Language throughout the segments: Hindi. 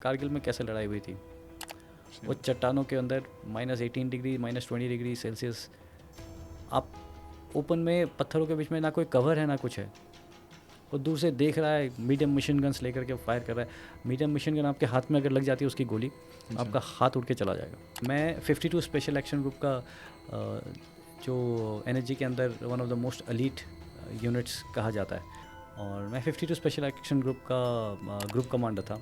कारगिल में कैसे लड़ाई हुई थी, वो चट्टानों के अंदर -18 डिग्री -20 डिग्री सेल्सियस, आप ओपन में पत्थरों के बीच में, ना कोई कवर है ना कुछ है, वो दूर से देख रहा है, मीडियम मशीन गन्स लेकर के फायर कर रहा है। मीडियम मशीन गन आपके हाथ में अगर लग जाती है उसकी गोली, आपका हाथ उड़ के चला जाएगा। मैं 52 स्पेशल एक्शन ग्रुप का जो एनएसजी के अंदर one of the most elite units कहा जाता है, और मैं 52 स्पेशल एक्शन ग्रुप का ग्रुप कमांडर था।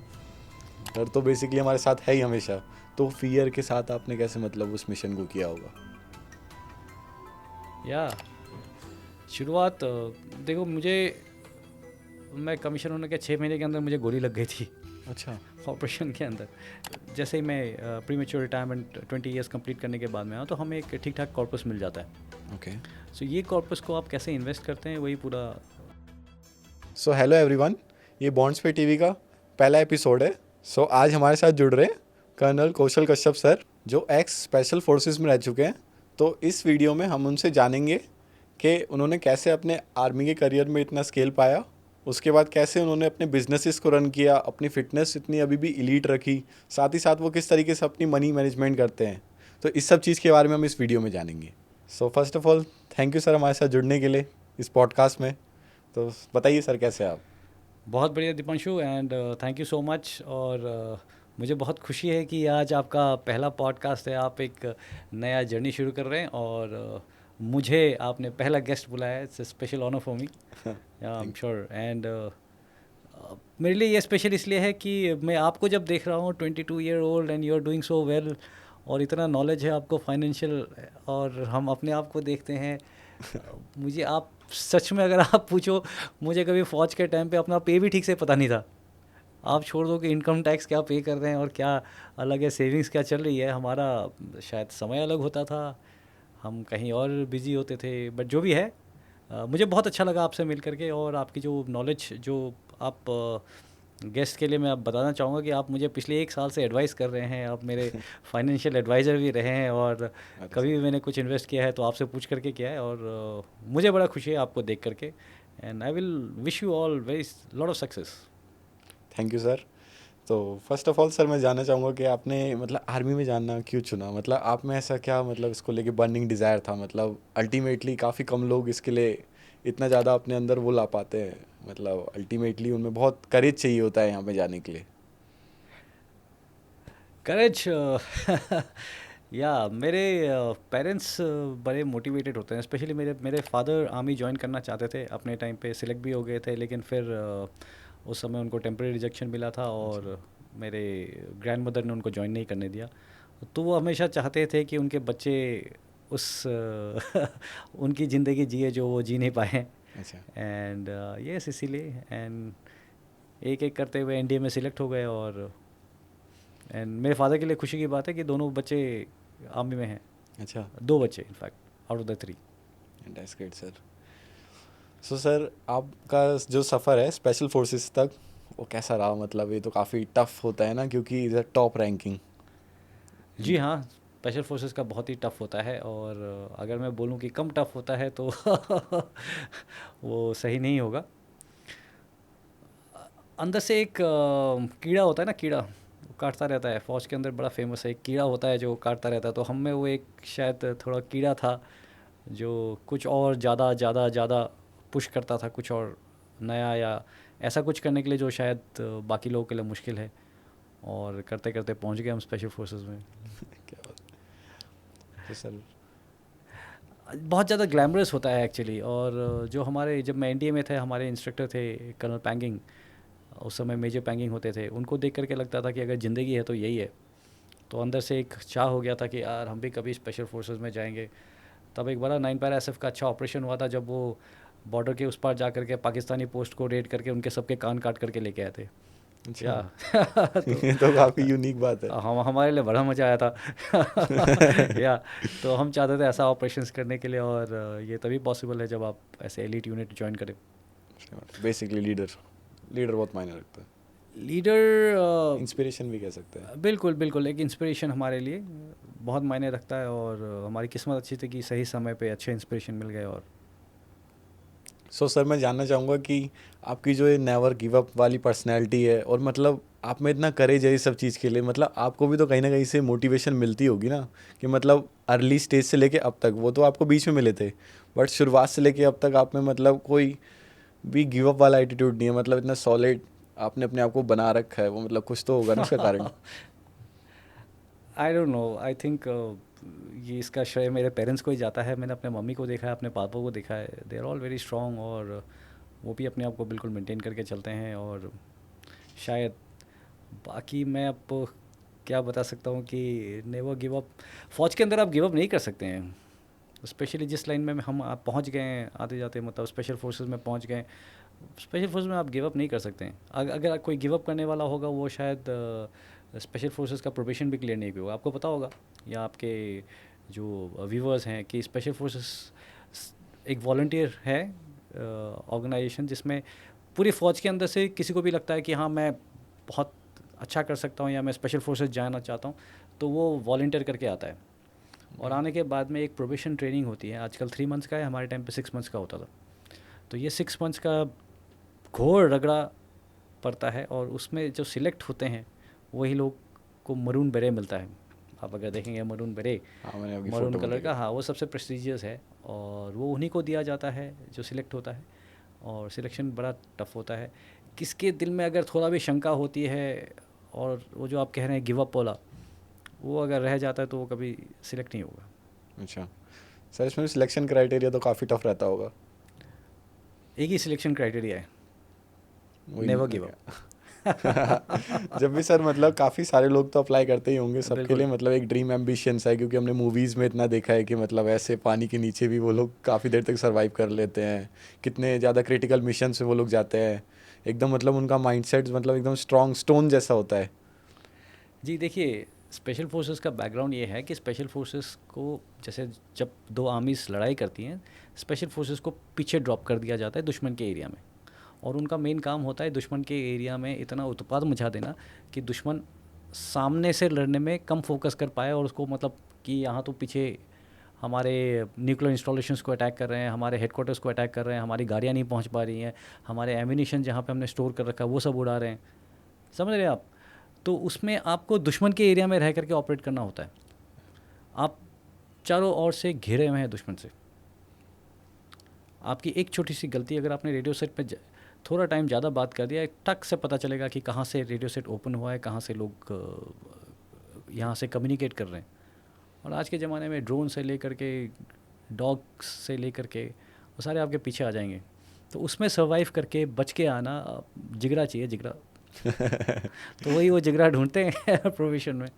डर तो बेसिकली हमारे साथ है ही हमेशा, तो फियर के साथ आपने कैसे मतलब उस मिशन को किया होगा? या शुरुआत देखो, मैं कमीशन होने के 6 महीने के अंदर मुझे गोली लग गई थी। अच्छा। ऑपरेशन के अंदर जैसे ही मैं प्रीमेच्योर रिटायरमेंट 20 ईयर्स कंप्लीट करने के बाद में आया, तो हमें एक ठीक ठाक कॉर्पस मिल जाता है। ओके। सो ये कॉर्पस को आप कैसे इन्वेस्ट करते हैं, वही पूरा। सो हेलो एवरीवन, ये बॉन्ड्स पे टीवी का पहला एपिसोड है। सो आज हमारे साथ जुड़ रहे हैं कर्नल कौशल कश्यप सर, जो एक्स स्पेशल फोर्सेस में रह चुके हैं। तो इस वीडियो में हम उनसे जानेंगे कि उन्होंने कैसे अपने आर्मी के करियर में इतना स्केल पाया, उसके बाद कैसे उन्होंने अपने बिजनेसेस को रन किया, अपनी फिटनेस इतनी अभी भी इलीट रखी, साथ ही साथ वो किस तरीके से अपनी मनी मैनेजमेंट करते हैं। तो इस सब चीज़ के बारे में हम इस वीडियो में जानेंगे। So first of all thank you sir हमारे साथ जुड़ने के लिए इस पॉडकास्ट में। तो बताइए सर, कैसे आप? बहुत बढ़िया Deepanshu, and thank you so much. और मुझे बहुत खुशी है कि आज आपका पहला पॉडकास्ट है, आप एक नया जर्नी शुरू कर रहे हैं, और मुझे आपने पहला गेस्ट बुलाया है। It's special honour for me, I am sure. And मेरे लिए ये स्पेशल इसलिए है कि मैं आपको जब देख रहा हूँ, 22 year old and you are doing so well, और इतना नॉलेज है आपको फाइनेंशियल, और हम अपने आप को देखते हैं। मुझे आप सच में, अगर आप पूछो, मुझे कभी फ़ौज के टाइम पे अपना पे भी ठीक से पता नहीं था। आप छोड़ दो कि इनकम टैक्स क्या पे कर रहे हैं और क्या अलग है, सेविंग्स क्या चल रही है। हमारा शायद समय अलग होता था, हम कहीं और बिज़ी होते थे, बट जो भी है, मुझे बहुत अच्छा लगा आपसे मिल करके। और आपकी जो नॉलेज, जो आप गेस्ट के लिए मैं आप बताना चाहूँगा कि आप मुझे पिछले 1 साल से एडवाइस कर रहे हैं, आप मेरे फाइनेंशियल एडवाइज़र भी रहे हैं, और कभी भी मैंने कुछ इन्वेस्ट किया है तो आपसे पूछ करके किया है, और मुझे बड़ा खुशी है आपको देख करके। And I will wish you all very lot of success. Thank you sir. तो फर्स्ट ऑफ ऑल सर, मैं जानना चाहूँगा कि आपने मतलब आर्मी में जानना क्यों चुना? मतलब आप में ऐसा क्या मतलब इसको लेके बर्निंग डिज़ायर था? मतलब अल्टीमेटली काफ़ी कम लोग इसके लिए इतना ज़्यादा अपने अंदर वो ला पाते हैं। मतलब अल्टीमेटली उनमें बहुत करेज चाहिए होता है यहाँ पे जाने के लिए। करेज या मेरे पेरेंट्स बड़े मोटिवेटेड होते हैं, स्पेशली मेरे मेरे फादर आर्मी ज्वाइन करना चाहते थे, अपने टाइम पे सिलेक्ट भी हो गए थे, लेकिन फिर उस समय उनको टेम्परेरी रिजेक्शन मिला था, और मेरे ग्रैंड मदर ने उनको ज्वाइन नहीं करने दिया। तो वो हमेशा चाहते थे कि उनके बच्चे उस उनकी ज़िंदगी जिए जो वो जी नहीं पाए। अच्छा। एंड यस, इसीलिए, एंड एक एक करते हुए एनडीए में सिलेक्ट हो गए। और एंड मेरे फादर के लिए खुशी की बात है कि दोनों बच्चे आर्मी में हैं। अच्छा। 2 बच्चे in fact, out of the 3। That's great sir. So sir, आपका जो सफ़र है स्पेशल फोर्सेस तक, वो कैसा रहा? मतलब ये तो काफ़ी टफ होता है ना, क्योंकि इज़ अ टॉप रैंकिंग। जी हाँ, स्पेशल फोर्सेस का बहुत ही टफ़ होता है, और अगर मैं बोलूँ कि कम टफ़ होता है तो वो सही नहीं होगा। अंदर से एक कीड़ा होता है ना, कीड़ा वो काटता रहता है। फ़ौज के अंदर बड़ा फेमस है, एक कीड़ा होता है जो काटता रहता है। तो हम में वो एक शायद थोड़ा कीड़ा था, जो कुछ और ज़्यादा ज़्यादा ज़्यादा पुश करता था, कुछ और नया या ऐसा कुछ करने के लिए जो शायद बाकी लोगों के लिए मुश्किल है, और करते करते पहुंच गए हम स्पेशल फोर्सेस में। क्या बात। तो सर, बहुत ज़्यादा ग्लैमरस होता है एक्चुअली। और जो हमारे, जब मैं एनडीए में थे, हमारे इंस्ट्रक्टर थे कर्नल पैंगिंग, उस समय मेजर पैंगिंग होते थे, उनको देख करके लगता था कि अगर ज़िंदगी है तो यही है। तो अंदर से एक चाह हो गया था कि यार हम भी कभी स्पेशल फोर्सेस में जाएंगे। तब एक बड़ा 9 पैरा एसएफ का अच्छा ऑपरेशन हुआ था, जब वो बॉर्डर के उस पार जा करके पाकिस्तानी पोस्ट को रेड करके उनके सबके कान काट करके लेके आए थे। अच्छा। या तो ये तो काफ़ी यूनिक बात है। हम हमारे लिए बड़ा मज़ा आया था। या तो हम चाहते थे ऐसा ऑपरेशंस करने के लिए, और ये तभी पॉसिबल है जब आप ऐसे एलीट यूनिट ज्वाइन करें। बेसिकली लीडर, लीडर बहुत मायने रखता है। लीडर इंस्पिरेशन भी कह सकते हैं। बिल्कुल बिल्कुल, एक इंस्पिरेशन हमारे लिए बहुत मायने रखता है, और हमारी किस्मत अच्छी थी कि सही समय पे अच्छे इंस्पिरेशन मिल गए। और सो सर, मैं जानना चाहूँगा कि आपकी जो ये नेवर गिव अप वाली पर्सनैलिटी है, और मतलब आप में इतना करेज है इस सब चीज़ के लिए, मतलब आपको भी तो कहीं ना कहीं से मोटिवेशन मिलती होगी ना, कि मतलब अर्ली स्टेज से लेके अब तक, वो तो आपको बीच में मिले थे, बट शुरुआत से लेके अब तक आप में मतलब कोई भी गिव अप वाला एटीट्यूड नहीं है, मतलब इतना सॉलिड आपने अपने आप को बना रखा है, वो मतलब कुछ तो होगा ना उसका कारण। I don't know, I think ये इसका श्रेय मेरे पेरेंट्स को ही जाता है। मैंने अपने मम्मी को देखा है, अपने पापा को देखा है, they are all very strong, और वो भी अपने आप को बिल्कुल मेंटेन करके चलते हैं। और शायद बाकी मैं अब क्या बता सकता हूँ कि नेवर गिव अप। फौज के अंदर आप गिव अप नहीं कर सकते हैं, स्पेशली जिस लाइन में हम आप पहुँच गए हैं आते जाते, मतलब स्पेशल फोर्सेस में पहुँच गए। स्पेशल फोर्सेस में आप गिव अप नहीं कर सकते हैं। अगर कोई गिव अप करने वाला होगा वो शायद स्पेशल फोर्सेस का प्रोबेशन भी क्लियर नहीं किया होगा। आपको पता होगा, या आपके जो व्यूवर्स हैं, कि स्पेशल फोर्सेस एक वॉलंटियर है ऑर्गेनाइजेशन, जिसमें पूरी फ़ौज के अंदर से किसी को भी लगता है कि हाँ मैं बहुत अच्छा कर सकता हूँ या मैं स्पेशल फोर्सेस जाना चाहता हूँ, तो वो वॉलंटियर करके आता है। और आने के बाद में एक प्रोबेशन ट्रेनिंग होती है। आजकल 3 मंथ्स का है, हमारे टाइम पे 6 मंथ्स का होता था। तो ये 6 मंथ्स का घोर रगड़ा पड़ता है, और उसमें जो सिलेक्ट होते हैं वही लोग को मरून बेरे मिलता है। आप अगर देखेंगे मरून बेरे, हाँ, मैंने आपकी मरून फ़ोटो में कलर देखा। का, हाँ वो सबसे प्रेस्टिजियस है, और वो उन्हीं को दिया जाता है जो सिलेक्ट होता है। और सिलेक्शन बड़ा टफ होता है। किसके दिल में अगर थोड़ा भी शंका होती है, और वो जो आप कह रहे हैं गिव अप वाला, वो अगर रह जाता है तो वो कभी सिलेक्ट नहीं होगा। अच्छा सर, इसमें सिलेक्शन क्राइटेरिया तो काफ़ी टफ रहता होगा। एक ही सिलेक्शन क्राइटेरिया है, वही नेवर निकल गिव अप। गया। जब भी सर मतलब काफ़ी सारे लोग तो अप्लाई करते ही होंगे, सबके बिल्कुल। लिए मतलब एक ड्रीम एम्बिशंस है, क्योंकि हमने मूवीज़ में इतना देखा है कि मतलब ऐसे पानी के नीचे भी वो लोग काफ़ी देर तक सरवाइव कर लेते हैं, कितने ज़्यादा क्रिटिकल मिशन से वो लोग जाते हैं, एकदम मतलब उनका माइंडसेट मतलब एकदम स्ट्रॉन्ग स्टोन जैसा होता है। जी देखिए, स्पेशल फोर्सेस का बैकग्राउंड ये है कि स्पेशल फोर्सेस को, जैसे जब दो आर्मीज लड़ाई करती हैं, स्पेशल फोर्सेस को पीछे ड्रॉप कर दिया जाता है दुश्मन के एरिया में। और उनका मेन काम होता है दुश्मन के एरिया में इतना उत्पात मचा देना कि दुश्मन सामने से लड़ने में कम फोकस कर पाए, और उसको मतलब कि यहाँ तो पीछे हमारे न्यूक्लियर इंस्टॉलेशंस को अटैक कर रहे हैं, हमारे हेडक्वार्टर्स को अटैक कर रहे हैं, हमारी गाड़ियाँ नहीं पहुँच पा रही हैं, हमारे एम्यूनिशन जहाँ पे हमने स्टोर कर रखा है वो सब उड़ा रहे हैं। समझ रहे हैं आप? तो उसमें आपको दुश्मन के एरिया में रह करके ऑपरेट करना होता है। आप चारों ओर से घिरे हुए हैं दुश्मन से। आपकी एक छोटी सी गलती, अगर आपने रेडियो सेट पे थोड़ा टाइम ज़्यादा बात कर दिया, एक टक से पता चलेगा कि कहाँ से रेडियो सेट ओपन हुआ है, कहाँ से लोग यहाँ से कम्युनिकेट कर रहे हैं। और आज के ज़माने में ड्रोन से लेकर के, डॉग्स से लेकर के, वो सारे आपके पीछे आ जाएंगे। तो उसमें सर्वाइव करके बच के आना, जिगरा चाहिए, जिगरा। तो वही वो जिगरा ढूंढते हैं प्रोफेशन में।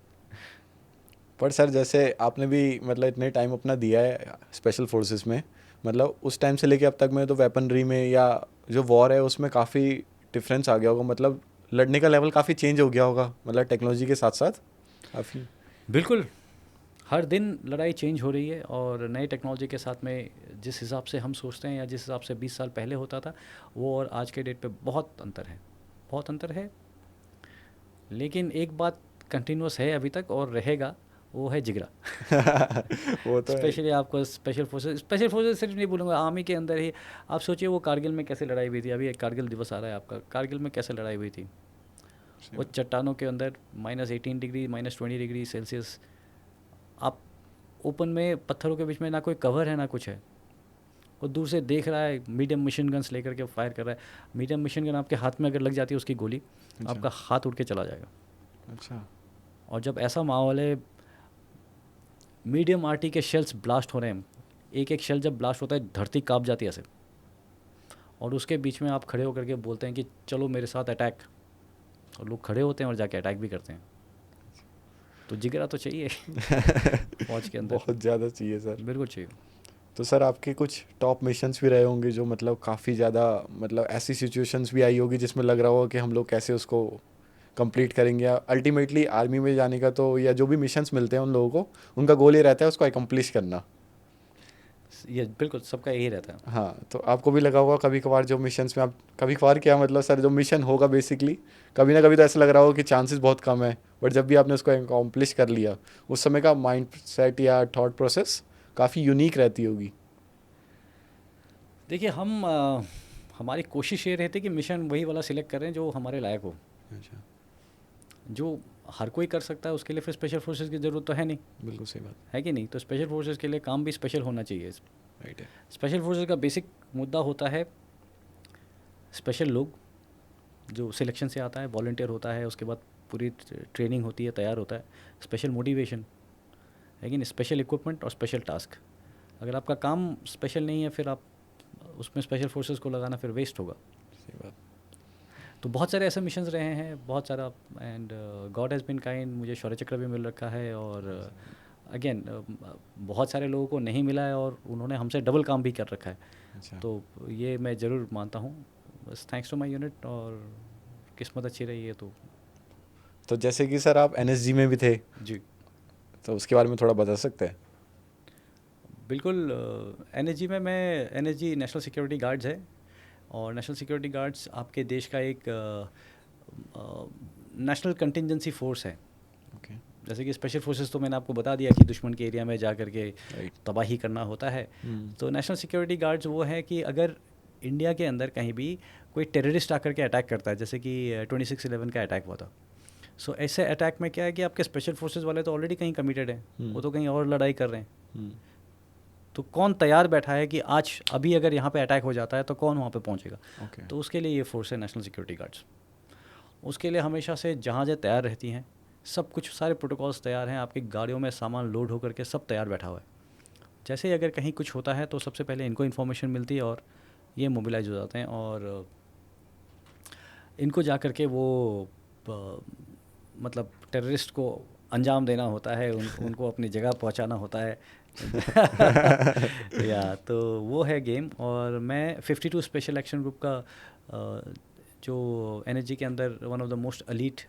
पर सर जैसे आपने भी मतलब इतने टाइम अपना दिया है स्पेशल फोर्सेस में, मतलब उस टाइम से लेके अब तक में तो वेपनरी में या जो वॉर है उसमें काफ़ी डिफरेंस आ गया होगा, मतलब लड़ने का लेवल काफ़ी चेंज हो गया होगा, मतलब टेक्नोलॉजी के साथ साथ काफ़ी। बिल्कुल, हर दिन लड़ाई चेंज हो रही है, और नई टेक्नोलॉजी के साथ में जिस हिसाब से हम सोचते हैं या जिस हिसाब से 20 साल पहले होता था, वो और आज के डेट पे बहुत अंतर है, बहुत अंतर है। लेकिन एक बात कंटिन्यूस है अभी तक और रहेगा, वो है जिगरा। वो तो है। स्पेशली आपको स्पेशल फोर्सेस सिर्फ नहीं बोलूँगा, आर्मी के अंदर ही आप सोचिए वो कारगिल में कैसे लड़ाई हुई थी। अभी एक कारगिल दिवस आ रहा है आपका, कारगिल में कैसे लड़ाई हुई थी। वो चट्टानों के अंदर -18 डिग्री, -20 डिग्री सेल्सियस, आप ओपन में पत्थरों के बीच में, ना कोई कवर है ना कुछ है, वो दूर से देख रहा है, मीडियम मशीन गन्स लेकर के फायर कर रहा है। मीडियम मशीन गन आपके हाथ में अगर लग जाती है उसकी गोली, अच्छा। आपका हाथ उड़ के चला जाएगा। अच्छा। और जब ऐसा माहौल है, मीडियम आरटी के शेल्स ब्लास्ट हो रहे हैं, एक एक शेल जब ब्लास्ट होता है धरती काँप जाती है ऐसे, और उसके बीच में आप खड़े होकर के बोलते हैं कि चलो मेरे साथ अटैक, और लोग खड़े होते हैं और जाके अटैक भी करते हैं। तो जिगरा तो चाहिए फौज के अंदर, बहुत ज़्यादा चाहिए सर। बिल्कुल चाहिए। तो सर आपके कुछ टॉप मिशंस भी रहे होंगे जो मतलब काफ़ी ज़्यादा, मतलब ऐसी सिचुएशंस भी आई होगी जिसमें लग रहा होगा कि हम लोग कैसे उसको कंप्लीट करेंगे, या अल्टीमेटली आर्मी में जाने का तो, या जो भी मिशंस मिलते हैं उन लोगों को, उनका गोल ये रहता है उसको अकम्प्लिश करना। ये बिल्कुल सबका यही रहता है। हाँ, तो आपको भी लगा होगा कभी कभार जो मिशंस में आप, कभी कभार क्या मतलब सर, जो मिशन होगा बेसिकली कभी ना कभी तो ऐसा लग रहा होगा कि चांसेस बहुत कम है, बट जब भी आपने उसको अकम्प्लिश कर लिया, उस समय का माइंड सेट या थॉट प्रोसेस काफ़ी यूनिक रहती होगी। देखिए, हमारी कोशिश ये रहती है कि मिशन वही वाला सिलेक्ट करें जो हमारे लायक हो। अच्छा। जो हर कोई कर सकता है उसके लिए फिर स्पेशल फोर्सेस की ज़रूरत तो है नहीं, बिल्कुल सही बात। है कि नहीं? तो स्पेशल फोर्सेस के लिए काम भी स्पेशल होना चाहिए। राइट है। स्पेशल फोर्सेस का बेसिक मुद्दा होता है स्पेशल लोग, जो सिलेक्शन से आता है, वॉलंटियर होता है, उसके बाद पूरी ट्रेनिंग होती है, तैयार होता है, स्पेशल मोटिवेशन, है कि नहीं? स्पेशल इक्विपमेंट और स्पेशल टास्क। अगर आपका काम स्पेशल नहीं है फिर आप उसमें स्पेशल फोर्सेस को लगाना फिर वेस्ट होगा। सही बात। तो बहुत सारे ऐसे मिशंस रहे हैं, बहुत सारा, and God has been kind, मुझे शौर्य चक्र भी मिल रखा है, और अगेन बहुत सारे लोगों को नहीं मिला है और उन्होंने हमसे डबल काम भी कर रखा है। अच्छा। तो ये मैं ज़रूर मानता हूँ, बस थैंक्स टू माय यूनिट, और किस्मत अच्छी रही है तो जैसे कि सर आप एनएसजी में भी थे, जी तो उसके बारे में थोड़ा बता सकते हैं? बिल्कुल। एनएसजी में मैं, एनएसजी नेशनल सिक्योरिटी गार्ड्स है, और नेशनल सिक्योरिटी गार्ड्स आपके देश का एक नेशनल कंटिजेंसी फोर्स है। ओके। जैसे कि स्पेशल फोर्सेस तो मैंने आपको बता दिया कि दुश्मन के एरिया में जा कर के राइट। तबाही करना होता है। हम्म। तो नेशनल सिक्योरिटी गार्ड्स वो है कि अगर इंडिया के अंदर कहीं भी कोई टेररिस्ट आकर के अटैक करता है, जैसे कि 26/11 का अटैक हुआ था, सो ऐसे अटैक में क्या है कि आपके स्पेशल फोर्सेस वाले तो ऑलरेडी कहीं कमिटेड हैं, वो तो कहीं और लड़ाई कर रहे हैं, हम्म। तो कौन तैयार बैठा है कि आज अभी अगर यहाँ पे अटैक हो जाता है तो कौन वहाँ पे पहुँचेगा? ओके। तो उसके लिए ये फोर्स है नेशनल सिक्योरिटी गार्ड्स। उसके लिए हमेशा से जहाज़ें तैयार रहती हैं, सब कुछ, सारे प्रोटोकॉल्स तैयार हैं, आपकी गाड़ियों में सामान लोड होकर के सब तैयार बैठा हुआ है। जैसे ही अगर कहीं कुछ होता है तो सबसे पहले इनको इन्फॉर्मेशन मिलती है और ये मोबिलाइज हो जाते हैं, और इनको जा कर के वो मतलब टेररिस्ट को अंजाम देना होता है, उनको अपनी जगह पहुंचाना होता है। या तो वो है गेम। और मैं 52 स्पेशल एक्शन ग्रुप का जो एनएसजी के अंदर one of the most elite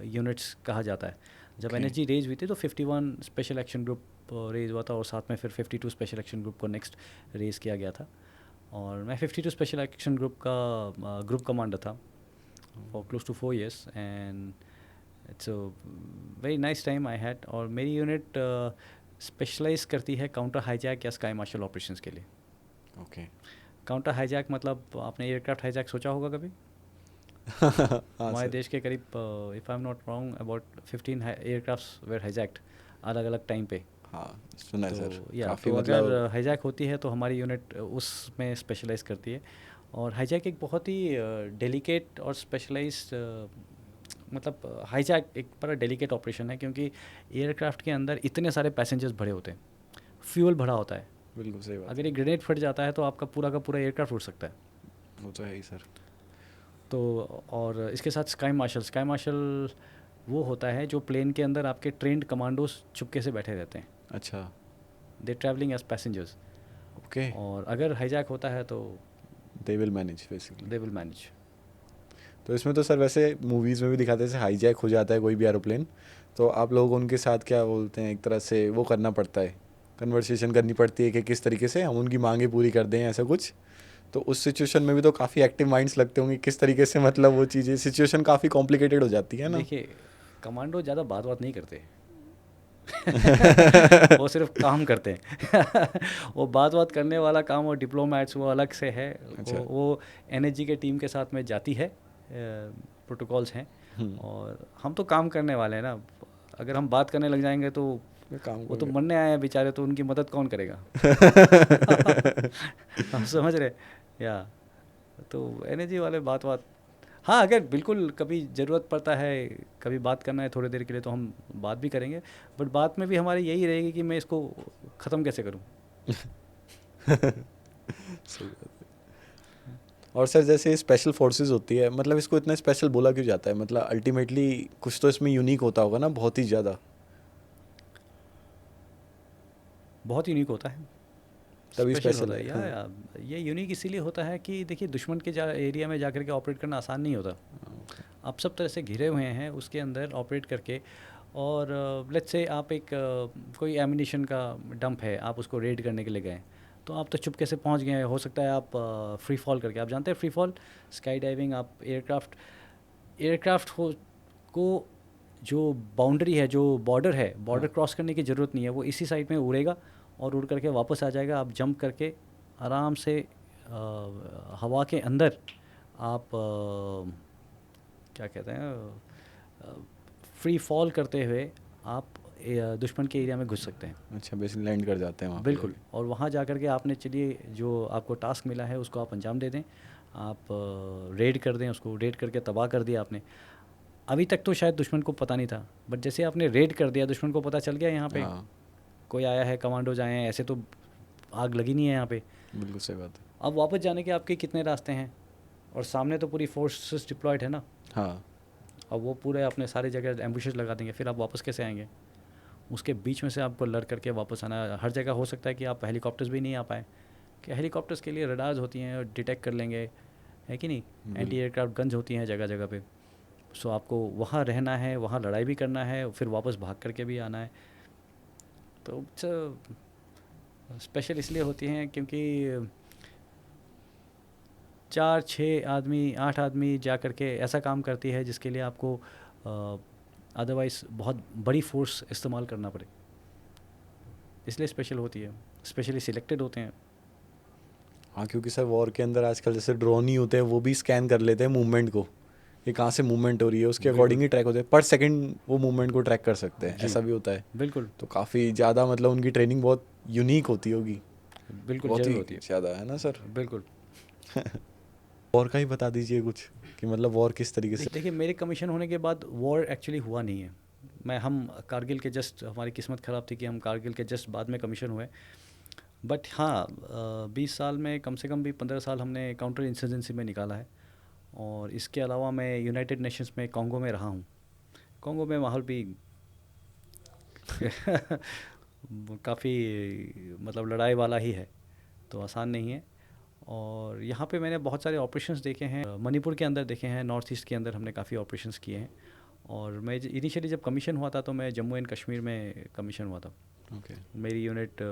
units कहा जाता है। जब Okay. एनएसजी रेज हुई थी तो 51 स्पेशल एक्शन ग्रुप रेज हुआ था, और साथ में फिर 52 स्पेशल एक्शन ग्रुप को नेक्स्ट रेज किया गया था, और मैं 52 स्पेशल एक्शन ग्रुप का ग्रुप कमांडर था for close to 4 years, and it's a very nice time I had. और मेरी यूनिट स्पेशलाइज करती है काउंटर हाईजैक या स्काई मार्शल ऑपरेशंस के लिए। ओके। काउंटर हाईजैक मतलब आपने एयरक्राफ्ट हाईजैक सोचा होगा कभी? हाँ हमारे सर। देश के करीब, if I am not wrong, about 15 aircraft were hijacked अलग अलग टाइम पे। हाँ सुना है तो सर, या काफ़ी तो अगर मतलब। हाईजैक होती है तो हमारी यूनिट उसमें स्पेशलाइज करती है। और हाईजैक एक बहुत ही डेलिकेट और स्पेशलाइज्ड, मतलब हाईजैक एक बड़ा डेलिकेट ऑपरेशन है, क्योंकि एयरक्राफ्ट के अंदर इतने सारे पैसेंजर्स भरे होते हैं, फ्यूल भरा होता है। बिल्कुल सही बात अगर है। एक ग्रेनेड फट जाता है तो आपका पूरा का पूरा एयरक्राफ्ट उड़ सकता है। वो तो है ही सर। तो और इसके साथ स्काई मार्शल वो होता है जो प्लेन के अंदर आपके ट्रेंड कमांडोज चुपके से बैठे रहते हैं, अच्छा। दे ट्रैवलिंग एज पैसेंजर्स, ओके। और अगर हाईजैक होता है तो they will manage basically. They will manage. तो इसमें तो सर वैसे मूवीज़ में भी दिखाते हैं, जैसे हाईजैक हो जाता है कोई भी एरोप्लेन, तो आप लोग उनके साथ क्या बोलते हैं, एक तरह से वो करना पड़ता है, कन्वर्सेशन करनी पड़ती है कि किस तरीके से हम उनकी मांगे पूरी कर दें, ऐसा कुछ। तो उस सिचुएशन में भी तो काफ़ी एक्टिव माइंड्स लगते होंगे, किस तरीके से मतलब वो चीज़ें, सिचुएशन काफ़ी कॉम्प्लिकेटेड हो जाती है ना। देखिए, कमांडो ज़्यादा बात नहीं करते। वो सिर्फ काम करते हैं। वो बात करने वाला काम, और डिप्लोमेट्स वो अलग से है। अच्छा। वो एनएसजी के टीम के साथ में जाती है, प्रोटोकॉल्स हैं, और हम तो काम करने वाले हैं ना। अगर हम बात करने लग जाएंगे तो काम वो तो को मरने आए हैं बेचारे, तो उनकी मदद कौन करेगा? आप समझ रहे? या तो एनर्जी वाले बात। हाँ, अगर बिल्कुल कभी ज़रूरत पड़ता है, कभी बात करना है थोड़ी देर के लिए, तो हम बात भी करेंगे, बट बात में भी हमारी यही रहेगी कि मैं इसको ख़त्म कैसे करूँ। सही बात है। और सर जैसे स्पेशल फोर्सेस होती है, मतलब इसको इतना स्पेशल बोला क्यों जाता है? मतलब अल्टीमेटली कुछ तो इसमें यूनिक होता होगा ना, बहुत ही ज़्यादा, बहुत यूनिक होता है, तभी स्पेशल स्पेशल होता है। है। हाँ। या ये यूनिक इसीलिए होता है कि देखिए, दुश्मन के एरिया में जा कर के ऑपरेट करना आसान नहीं होता। आप सब तरह से घिरे हुए हैं उसके अंदर ऑपरेट करके, और लेट्स से आप एक कोई एमिनेशन का डंप है, आप उसको रेड करने के लिए गए, तो आप तो चुपके से पहुंच गए हैं। हो सकता है आप फ्री फॉल करके, आप जानते हैं फ्री फॉल, स्काई डाइविंग, आप एयरक्राफ्ट हो को जो बाउंड्री है, जो बॉर्डर है, बॉर्डर हाँ। क्रॉस करने की ज़रूरत नहीं है, वो इसी साइड में उड़ेगा और उड़ करके वापस आ जाएगा। आप जंप करके आराम से हवा के अंदर आप क्या कहते हैं, फ्री फॉल करते हुए आप दुश्मन के एरिया में घुस सकते हैं। अच्छा, बेसिकली लैंड कर जाते हैं वहाँ पे बिल्कुल, जाके। और वहाँ जा कर के आपने चलिए जो आपको टास्क मिला है उसको आप अंजाम दे दें, आप रेड कर दें, उसको रेड करके तबाह कर दिया आपने। अभी तक तो शायद दुश्मन को पता नहीं था, बट जैसे आपने रेड कर दिया दुश्मन को पता चल गया यहाँ पे हाँ, कोई आया है, कमांडोज आए हैं, ऐसे तो आग लगी नहीं है यहाँ पे। बिल्कुल सही बात है। अब वापस जाने के आपके कितने रास्ते हैं, और सामने तो पूरी फोर्सेस डिप्लॉयड है ना। हाँ, अब वो पूरे अपने सारी जगह एम्बुशेस लगा देंगे, फिर आप वापस कैसे आएंगे? उसके बीच में से आपको लड़ करके वापस आना है। हर जगह हो सकता है कि आप हेलीकॉप्टर्स भी नहीं आ पाए, कि हेलीकॉप्टर्स के लिए रडार्स होती हैं और डिटेक्ट कर लेंगे, है कि नहीं। एंटी एयरक्राफ्ट गन्स होती हैं जगह जगह पे। सो आपको वहाँ रहना है, वहाँ लड़ाई भी करना है, फिर वापस भाग करके भी आना है। तो स्पेशल इसलिए होती हैं क्योंकि 4 6 आदमी 8 आदमी जा कर के ऐसा काम करती है जिसके लिए आपको अदरवाइज़ बहुत बड़ी फोर्स इस्तेमाल करना पड़े, इसलिए स्पेशल होती है, स्पेशली सिलेक्टेड होते हैं। हाँ, क्योंकि सर वॉर के अंदर आजकल जैसे ड्रोन ही होते हैं, वो भी स्कैन कर लेते हैं मूवमेंट को, कि कहाँ से मूवमेंट हो रही है, उसके अकॉर्डिंग बिल्कुल ही ट्रैक होते हैं। पर सेकंड वो मूवमेंट को ट्रैक कर सकते हैं, जी, ऐसा भी होता है। बिल्कुल तो काफ़ी ज़्यादा मतलब उनकी ट्रेनिंग बहुत यूनिक होती होगी, बिल्कुल बहुत ज़रूर ही होती है, ज़्यादा, है ना सर? बिल्कुल। वॉर का ही बता दीजिए कुछ, कि मतलब वॉर किस तरीके से। देखिए मेरे कमीशन होने के बाद वॉर एक्चुअली हुआ नहीं है। हम कारगिल के जस्ट, हमारी किस्मत ख़राब थी कि हम कारगिल के जस्ट बाद में कमीशन हुए। बट हाँ, 20 साल में कम से कम भी 15 साल हमने काउंटर इंसर्जेंसी में निकाला है। और इसके अलावा मैं यूनाइटेड नेशंस में कॉन्गो में रहा हूँ। कॉन्गो में माहौल भी काफ़ी मतलब लड़ाई वाला ही है, तो आसान नहीं है। और यहाँ पे मैंने बहुत सारे ऑपरेशंस देखे हैं, मणिपुर के अंदर देखे हैं, नॉर्थ ईस्ट के अंदर हमने काफ़ी ऑपरेशंस किए हैं। और मैं इनिशियली जब कमीशन हुआ था तो मैं जम्मू एंड कश्मीर में कमीशन हुआ था। ओके। मेरी यूनिट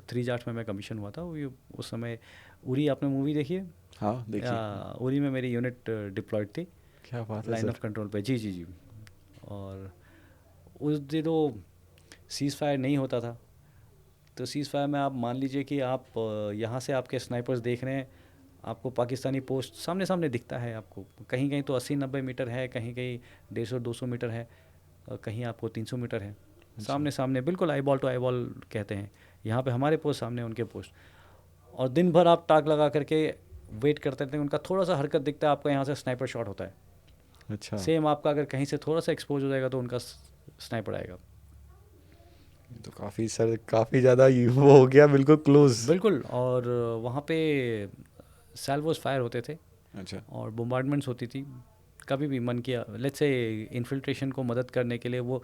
3 जाट में मैं कमीशन हुआ था। उस समय उरी, आपने मूवी देखी है? हाँ, देखिए। उरी में मेरी यूनिट डिप्लॉयड थी, क्या बात है लाइन सर। ऑफ कंट्रोल पे। जी जी जी। और उस दिनों सीज़ फायर नहीं होता था। तो सीज़ फायर में आप मान लीजिए कि आप यहाँ से आपके स्नाइपर्स देख रहे हैं, आपको पाकिस्तानी पोस्ट सामने सामने दिखता है आपको। कहीं कहीं तो 80 90 मीटर है, कहीं कहीं 150 200 मीटर है, कहीं आपको 300 मीटर है। अच्छा। सामने सामने बिल्कुल eyeball to eyeball कहते हैं। यहाँ पे हमारे पोस्ट सामने उनके पोस्ट, और दिन भर आप टाक लगा करके वेट करते रहते हैं। उनका थोड़ा सा हरकत दिखता है आपका, यहाँ से स्नाइपर शॉट होता है। अच्छा, सेम आपका अगर कहीं से थोड़ा सा एक्सपोज हो जाएगा तो उनका स्नाइपर आएगा। ये तो काफ़ी सर, काफ़ी ज़्यादा वो हो गया, बिल्कुल क्लोज। बिल्कुल। और वहाँ पे सैल्वोस फायर होते थे अच्छा। और बोम्बार्डमेंट्स होती थी। कभी भी मन किया, लेट्स से इन्फिल्ट्रेशन को मदद करने के लिए वो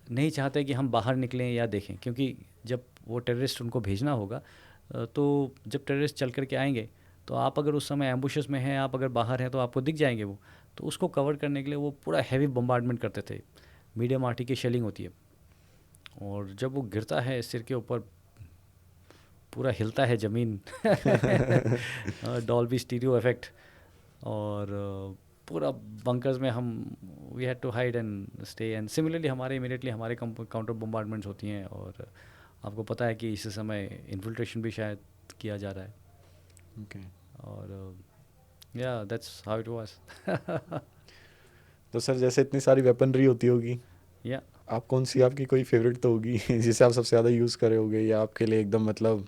नहीं चाहते कि हम बाहर निकलें या देखें, क्योंकि जब वो टेररिस्ट उनको भेजना होगा, तो जब टेररिस्ट चल कर के आएंगे तो आप अगर उस समय एम्बुशेस में हैं, आप अगर बाहर हैं तो आपको दिख जाएंगे वो। तो उसको कवर करने के लिए वो पूरा हैवी बम्बार्डमेंट करते थे। मीडियम आर्टी की शेलिंग होती है, और जब वो गिरता है सिर के ऊपर पूरा हिलता है ज़मीन। Dolby stereo effect. और पूरा बंकर्स में हम we had to hide and stay. And similarly हमारे इमीडिएटली हमारे काउंटर बम्बार्डमेंट्स होती हैं, और आपको पता है कि इस समय इन्फिल्ट्रेशन भी शायद किया जा रहा है। ओके। और या दैट्स हाउ इट वाज। तो सर जैसे इतनी सारी वेपनरी होती होगी, या आप कौन सी, आपकी कोई फेवरेट तो होगी जिसे आप सबसे ज़्यादा यूज़ करे होगे, या आपके लिए एकदम मतलब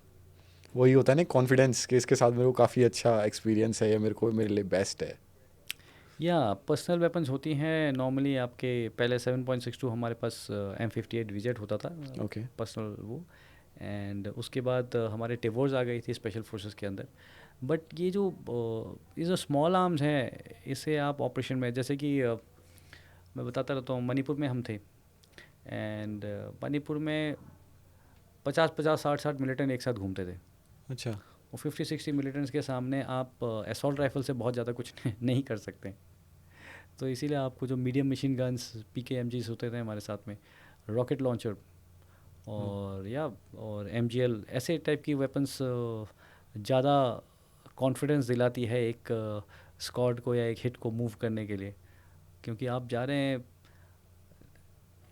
वही होता है ना कॉन्फिडेंस कि इसके साथ मेरे को काफ़ी अच्छा एक्सपीरियंस है, या मेरे लिए बेस्ट है। या पर्सनल वेपन्स होती हैं नॉर्मली आपके। पहले 7.62 हमारे पास M58 विजेट होता था, ओके। पर्सनल वो। एंड उसके बाद हमारे टेवोर्स आ गई थी स्पेशल फोर्सेस के अंदर। बट ये जो स्मॉल आर्म्स हैं, इसे आप ऑपरेशन में, जैसे कि मैं बताता रहता हूँ, मणिपुर में हम थे। एंड मणिपुर में 50 50 60 60 मिलिटेंट एक साथ घूमते थे। अच्छा। और 50 60 मिलिटेंट्स के सामने आप असॉल्ट राइफल से बहुत ज़्यादा कुछ नहीं कर सकते। तो इसीलिए आपको जो मीडियम मशीन गन्स PKMGs होते थे हमारे साथ में, रॉकेट लॉन्चर, और या और MGL, ऐसे टाइप की वेपन्स ज़्यादा कॉन्फिडेंस दिलाती है एक स्क्वाड को या एक हिट को मूव करने के लिए। क्योंकि आप जा रहे हैं,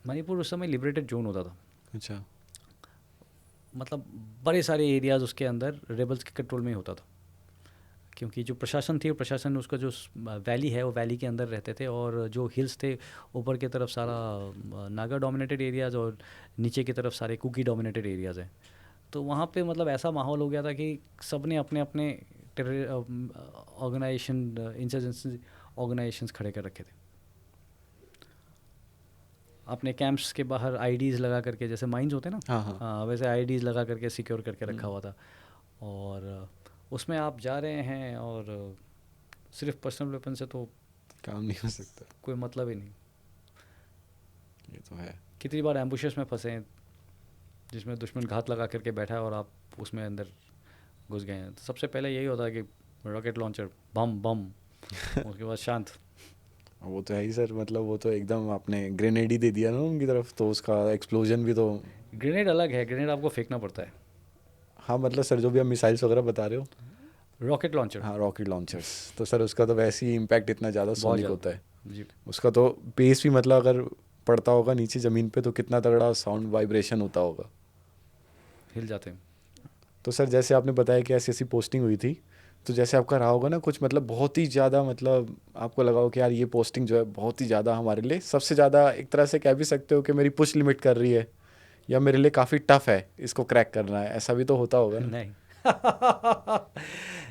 मणिपुर उस समय लिबरेटेड जोन होता था। अच्छा। मतलब बड़े सारे एरियाज़ उसके अंदर रेबल्स के कंट्रोल में ही होता था। क्योंकि जो प्रशासन थी, प्रशासन उसका जो वैली है वो वैली के अंदर रहते थे, और जो हिल्स थे ऊपर की तरफ सारा नागा डोमिनेटेड एरियाज़, और नीचे की तरफ सारे कुकी डोमिनेटेड एरियाज़ हैं। तो वहाँ पे मतलब ऐसा माहौल हो गया था कि सब ने अपने अपने ऑर्गेनाइजेशन, इंसर्जेंसी ऑर्गेनाइजेशंस खड़े कर रखे थे अपने कैंप्स के बाहर। आईडीज़ लगा करके, जैसे माइंस होते हैं ना, हाँ हाँ। हाँ वैसे आईडीज़ लगा करके सिक्योर करके रखा हुआ था। और उसमें आप जा रहे हैं और सिर्फ पर्सनल वेपन से तो काम नहीं हो सकता। कोई मतलब ही नहीं। ये तो है। कितनी बार एम्बुशेस में फंसे हैं जिसमें दुश्मन घात लगा करके बैठा है और आप उसमें अंदर घुस गए हैं। तो सबसे पहले यही होता है कि रॉकेट लॉन्चर, बम बम, उसके बाद शांत। वो तो है ही सर, मतलब वो तो एकदम आपने ग्रेनेड ही दे दिया ना उनकी तरफ, तो उसका एक्सप्लोजन भी तो। ग्रेनेड अलग है, ग्रेनेड आपको फेंकना पड़ता है। हाँ मतलब सर, जो भी आप मिसाइल्स वगैरह बता रहे हो। रॉकेट लॉन्चर हाँ रॉकेट लॉन्चर्स, तो सर उसका तो वैसे ही इम्पैक्ट इतना ज़्यादा बहुत सोनिक होता ज़्यादा है। जी, उसका तो बेस भी मतलब अगर पड़ता होगा नीचे ज़मीन पे तो कितना तगड़ा साउंड वाइब्रेशन होता होगा। हिल जाते हैं। तो सर जैसे आपने बताया कि ऐसी ऐसी पोस्टिंग हुई थी, तो जैसे आपका रहा होगा ना कुछ मतलब बहुत ही ज़्यादा, मतलब आपको लगा हो कि यार ये पोस्टिंग जो है बहुत ही ज़्यादा हमारे लिए सबसे ज़्यादा, एक तरह से कह भी सकते हो कि मेरी पुश लिमिट कर रही है, या मेरे लिए काफ़ी टफ है इसको क्रैक करना है, ऐसा भी तो होता होगा ना। नहीं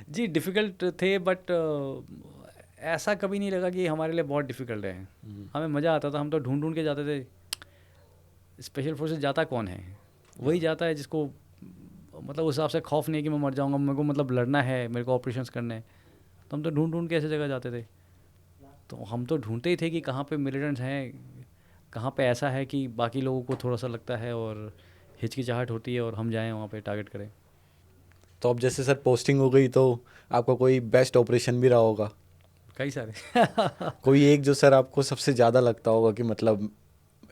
जी, डिफ़िकल्ट थे, बट ऐसा कभी नहीं लगा कि हमारे लिए बहुत डिफ़िकल्ट है। हमें मज़ा आता था, हम तो ढूंढ ढूंढ के जाते थे। स्पेशल फोर्सेस जाता कौन है? वही जाता है जिसको मतलब उस हिसाब से खौफ नहीं है कि मैं मर जाऊंगा, मेरे को मतलब लड़ना है, मेरे को ऑपरेशंस करने हैं। तो हम तो ढूंढ ढूंढ के ऐसे जगह जाते थे। तो हम तो ढूंढते ही थे कि कहाँ पे मिलिटेंट्स हैं, कहाँ पे ऐसा है कि बाकी लोगों को थोड़ा सा लगता है और हिचकिचाहट होती है और हम जाएं वहाँ पे टारगेट करें। तो अब जैसे सर पोस्टिंग हो गई, तो आपका कोई बेस्ट ऑपरेशन भी रहा होगा, कई सारे कोई एक जो सर आपको सबसे ज़्यादा लगता होगा कि मतलब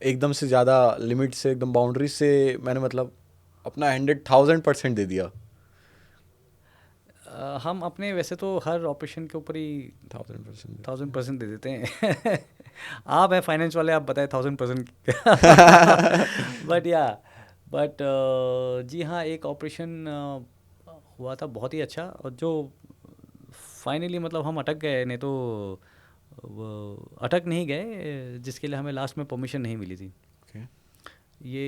एकदम से ज़्यादा लिमिट से, एकदम बाउंड्री से मैंने मतलब अपना 100,000% दे दिया। हम अपने वैसे तो हर ऑपरेशन के ऊपर ही 1,000%। 1000% दे देते हैं आप हैं फाइनेंस वाले, आप बताएं 1000%। बट या बट जी हाँ, एक ऑपरेशन हुआ था बहुत ही अच्छा, और जो फाइनली मतलब हम अटक गए, नहीं तो वो अटक नहीं गए, जिसके लिए हमें लास्ट में परमिशन नहीं मिली थी। ओके। ये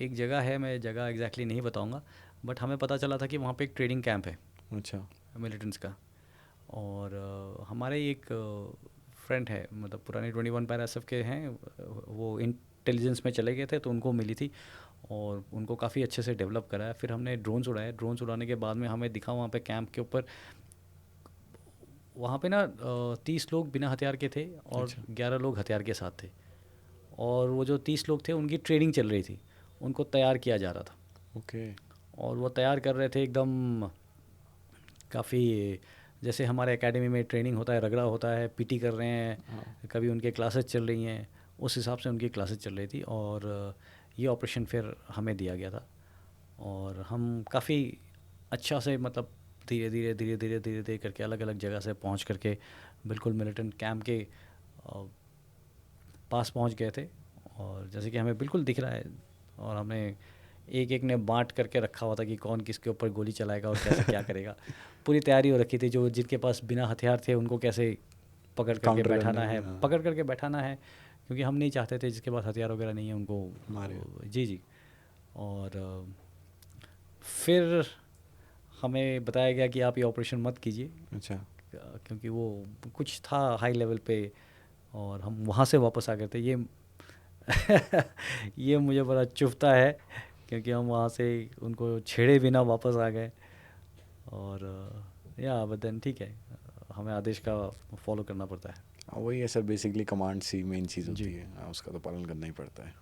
एक जगह है, मैं जगह एग्जैक्टली नहीं बताऊंगा, बट हमें पता चला था कि वहाँ पे एक ट्रेनिंग कैंप है अच्छा। मिलिटेंट्स का। और हमारे एक फ्रेंड है, मतलब पुराने 21 पैरा एसएफ के हैं, वो इंटेलिजेंस में चले गए थे तो उनको मिली थी और उनको काफ़ी अच्छे से डेवलप कराया। फिर हमने ड्रोन्स उड़ाए, ड्रोन्स उड़ाने के बाद में हमें दिखा वहाँ पे कैंप के ऊपर, वहाँ पे ना 30 लोग बिना हथियार के थे और अच्छा। 11 लोग हथियार के साथ थे। और वो जो 30 लोग थे उनकी ट्रेनिंग चल रही थी, उनको तैयार किया जा रहा था। ओके। और वो तैयार कर रहे थे एकदम काफ़ी, जैसे हमारे एकेडमी में ट्रेनिंग होता है, रगड़ा होता है, पीटी कर रहे हैं, हाँ। कभी उनके क्लासेस चल रही हैं, उस हिसाब से उनकी क्लासेस चल रही थी। और ये ऑपरेशन फिर हमें दिया गया था और हम काफ़ी अच्छा से मतलब धीरे धीरे धीरे धीरे धीरे धीरे करके अलग अलग जगह से पहुंच करके बिल्कुल मिलिटेंट कैंप के पास पहुंच गए थे। और जैसे कि हमें बिल्कुल दिख रहा है, और हमने एक एक ने बांट करके रखा हुआ था कि कौन किसके ऊपर गोली चलाएगा और कैसे क्या करेगा। पूरी तैयारी हो रखी थी, जो जिनके पास बिना हथियार थे उनको कैसे पकड़ करके काउंटर करने बैठाना की, है, हाँ। पकड़ करके बैठाना है, क्योंकि हम नहीं चाहते थे जिसके पास हथियार वगैरह नहीं है उनको मारे। जी जी। और फिर हमें बताया गया कि आप ये ऑपरेशन मत कीजिए, अच्छा। क्योंकि वो कुछ था हाई लेवल पे, और हम वहाँ से वापस आ गए थे। ये ये मुझे बड़ा चुभता है, क्योंकि हम वहाँ से उनको छेड़े बिना वापस आ गए। और या बट देन ठीक है, हमें आदेश का फॉलो करना पड़ता है। हाँ वही है सर, बेसिकली कमांड सी मेन चीज़ होती जी, है, हाँ, उसका तो पालन करना ही पड़ता है।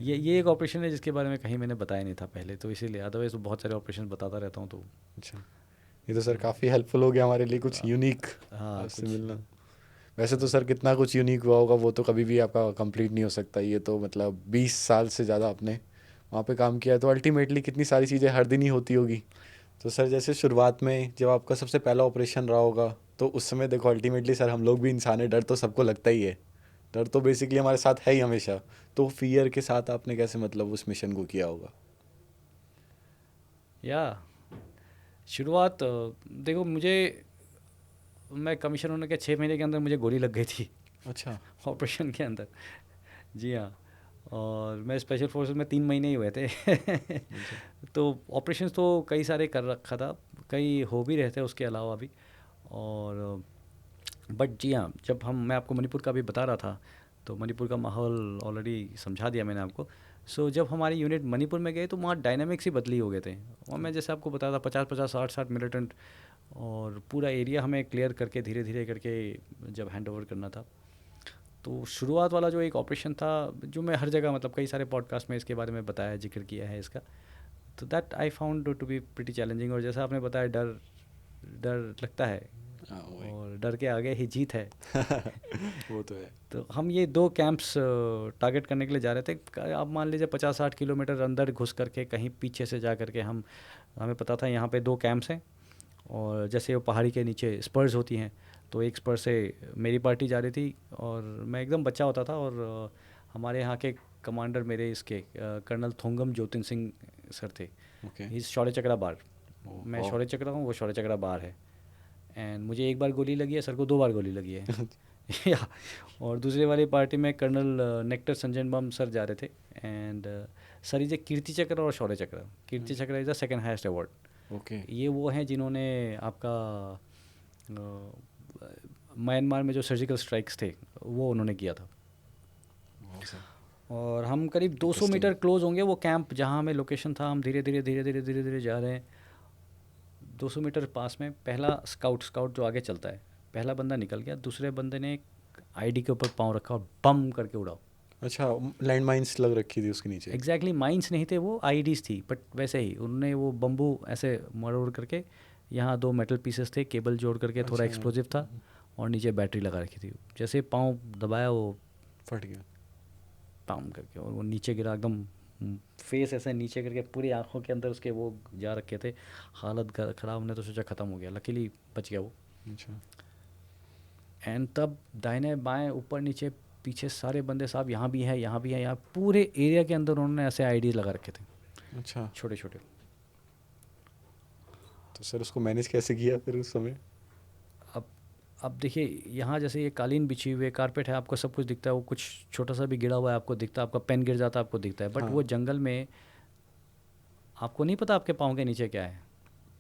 ये एक ऑपरेशन है जिसके बारे में कहीं मैंने बताया नहीं था पहले, तो इसीलिए, अदरवाइज तो बहुत सारे ऑपरेशन बताता रहता हूँ तो। अच्छा। ये तो सर काफ़ी हेल्पफुल हो गया हमारे लिए, कुछ यूनिक हाँ आपसे कुछ मिलना। वैसे तो सर कितना कुछ यूनिक हुआ होगा, वो तो कभी भी आपका कंप्लीट नहीं हो सकता। ये तो मतलब 20 साल से ज़्यादा आपने वहाँ पे काम किया है, तो अल्टीमेटली कितनी सारी चीज़ें हर दिन ही होती होगी। तो सर जैसे शुरुआत में जब आपका सबसे पहला ऑपरेशन रहा होगा, तो उस समय देखो अल्टीमेटली सर हम लोग भी इंसान है, डर तो सबको लगता ही है, डर तो बेसिकली हमारे साथ है ही हमेशा। तो फियर के साथ आपने कैसे मतलब उस मिशन को किया होगा। या शुरुआत देखो मुझे, मैं कमीशन होने के 6 महीने के अंदर मुझे गोली लग गई थी अच्छा। ऑपरेशन के अंदर। जी हाँ। और मैं स्पेशल फोर्सेस में 3 महीने ही हुए थे अच्छा। तो ऑपरेशंस तो कई सारे कर रखा था, कई हो भी रहे थे उसके अलावा भी। और बट जी हाँ, जब मैं आपको मणिपुर का भी बता रहा था, तो मणिपुर का माहौल ऑलरेडी समझा दिया मैंने आपको। सो जब हमारी यूनिट मणिपुर में गए तो वहाँ डायनामिक्स ही बदली हो गए थे। और मैं जैसे आपको बताया था 50-50 60-60 मिलिटेंट, और पूरा एरिया हमें क्लियर करके धीरे धीरे करके जब हैंड ओवर करना था। तो शुरुआत वाला जो एक ऑपरेशन था, जो मैं हर जगह मतलब कई सारे पॉडकास्ट में इसके बारे में बताया, जिक्र किया है इसका, तो that I found to be pretty challenging. और जैसा आपने बताया, डर डर लगता है, हाँ वही। और डर के आगे ही जीत है। वो तो है। तो हम ये 2 कैंप्स टारगेट करने के लिए जा रहे थे। आप मान लीजिए 50-60 किलोमीटर अंदर घुस करके कहीं पीछे से जा करके हमें पता था यहाँ पे 2 कैंप्स हैं। और जैसे वो पहाड़ी के नीचे स्पर्स होती हैं, तो एक स्पर से मेरी पार्टी जा रही थी, और मैं एकदम बच्चा होता था। और हमारे यहाँ के कमांडर मेरे इसके कर्नल थोंगम ज्योतिन सिंह सर थे। ओके। ही शौर्य चक्रा बार। मैं ओह। शौर्य चक्रा हूँ, वो शौर्य चक्रा बार है। एंड मुझे एक बार गोली लगी है, सर को 2 बार गोली लगी है या। और दूसरी वाली पार्टी में कर्नल नेक्टर संजन बम सर जा रहे थे। एंड सर इज ए कीर्ति चक्र और शौर्य चक्र। कीर्ति चक्र is the second highest award. Okay. ये वो हैं जिन्होंने आपका म्यांमार में जो सर्जिकल स्ट्राइक्स थे वो उन्होंने किया था। और हम करीब 200 Interesting. मीटर क्लोज होंगे वो कैंप जहाँ हमें लोकेशन था। हम धीरे धीरे धीरे धीरे धीरे धीरे जा रहे हैं। 200 मीटर पास में पहला स्काउट जो आगे चलता है, पहला बंदा निकल गया। दूसरे बंदे ने आईडी के ऊपर पाँव रखा और बम करके उड़ाओ। अच्छा, लैंड माइंस लग रखी थी उसके नीचे। एग्जैक्टली माइंस नहीं थे वो, आईडीज़ थी। बट वैसे ही उन्होंने वो बम्बू ऐसे मरोड़ करके, यहाँ 2 मेटल पीसेस थे, केबल जोड़ करके, थोड़ा अच्छा। एक्सप्लोजिव था, और नीचे बैटरी लगा रखी थी। जैसे पाँव दबाया वो फट गया। पाम करके, और वो नीचे गिरा एकदम। फेस ऐसे नीचे करके, पूरी आंखों के अंदर उसके वो जा रखे थे। हालत ख़राब, हमने तो सोचा ख़त्म हो गया। लकीली बच गया वो। अच्छा। एंड तब दाहिने बाएं ऊपर नीचे पीछे सारे बंदे, साहब यहाँ भी है, यहाँ भी है, यहाँ पूरे एरिया के अंदर उन्होंने ऐसे आईडीज़ लगा रखे थे, अच्छा, छोटे छोटे। तो सर उसको मैनेज कैसे किया फिर उस समय? अब अब देखिए, यहाँ जैसे ये कालीन बिछी हुई है, कारपेट है, आपको सब कुछ दिखता है। वो कुछ छोटा सा भी गिरा हुआ है आपको दिखता है, आपका पेन गिर जाता है आपको दिखता है। बट हाँ। वो जंगल में आपको नहीं पता आपके पाँव के नीचे क्या है।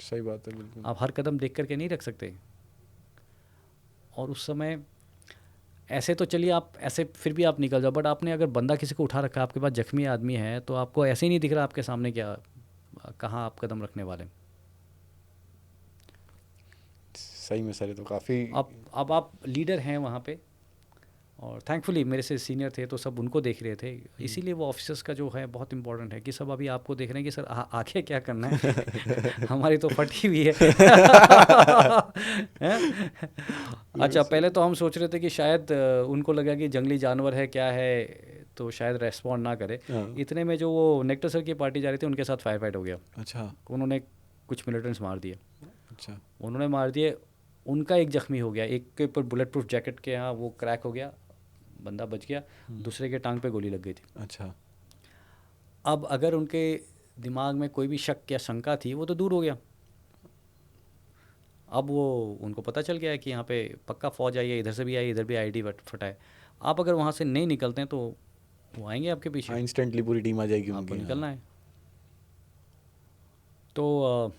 सही बात है, बिल्कुल। आप हर कदम देख करके नहीं रख सकते। और उस समय ऐसे तो चलिए आप ऐसे फिर भी आप निकल जाओ, बट आपने अगर बंदा किसी को उठा रखा है, आपके पास जख्मी आदमी है, तो आपको ऐसे ही नहीं दिख रहा आपके सामने क्या, कहाँ आप कदम रखने वाले। सही में सर, ये तो काफ़ी। अब आप लीडर हैं वहाँ पे, और थैंकफुली मेरे से सीनियर थे तो सब उनको देख रहे थे। इसीलिए वो ऑफिसर्स का जो है बहुत इंपॉर्टेंट है कि सब अभी आपको देख रहे हैं कि सर आगे क्या करना है हमारी तो फटी हुई है हैं? अच्छा, पहले तो हम सोच रहे थे कि शायद उनको लगा कि जंगली जानवर है क्या है, तो शायद रेस्पॉन्ड ना करे। हाँ। इतने में जो वो नेक्टर सर की पार्टी जा रही थी, उनके साथ फायर फाइट हो गया। अच्छा। उन्होंने कुछ मिलिटेंट्स मार दिए। अच्छा। उन्होंने मार दिए, उनका एक जख्मी हो गया, एक के ऊपर बुलेट प्रूफ जैकेट के यहाँ वो क्रैक हो गया, बंदा बच गया। दूसरे के टांग पे गोली लग गई थी। अच्छा। अब अगर उनके दिमाग में कोई भी शक या शंका थी, वो तो दूर हो गया। अब वो उनको पता चल गया है कि यहाँ पे पक्का फ़ौज आई है, इधर से भी आई, इधर भी आईडी फटा है। आप अगर वहाँ से नहीं निकलते हैं तो वो आएंगे आपके पीछे, हाँ, इंस्टेंटली पूरी टीम आ जाएगी आपको उनकी। निकलना हाँ। है। तो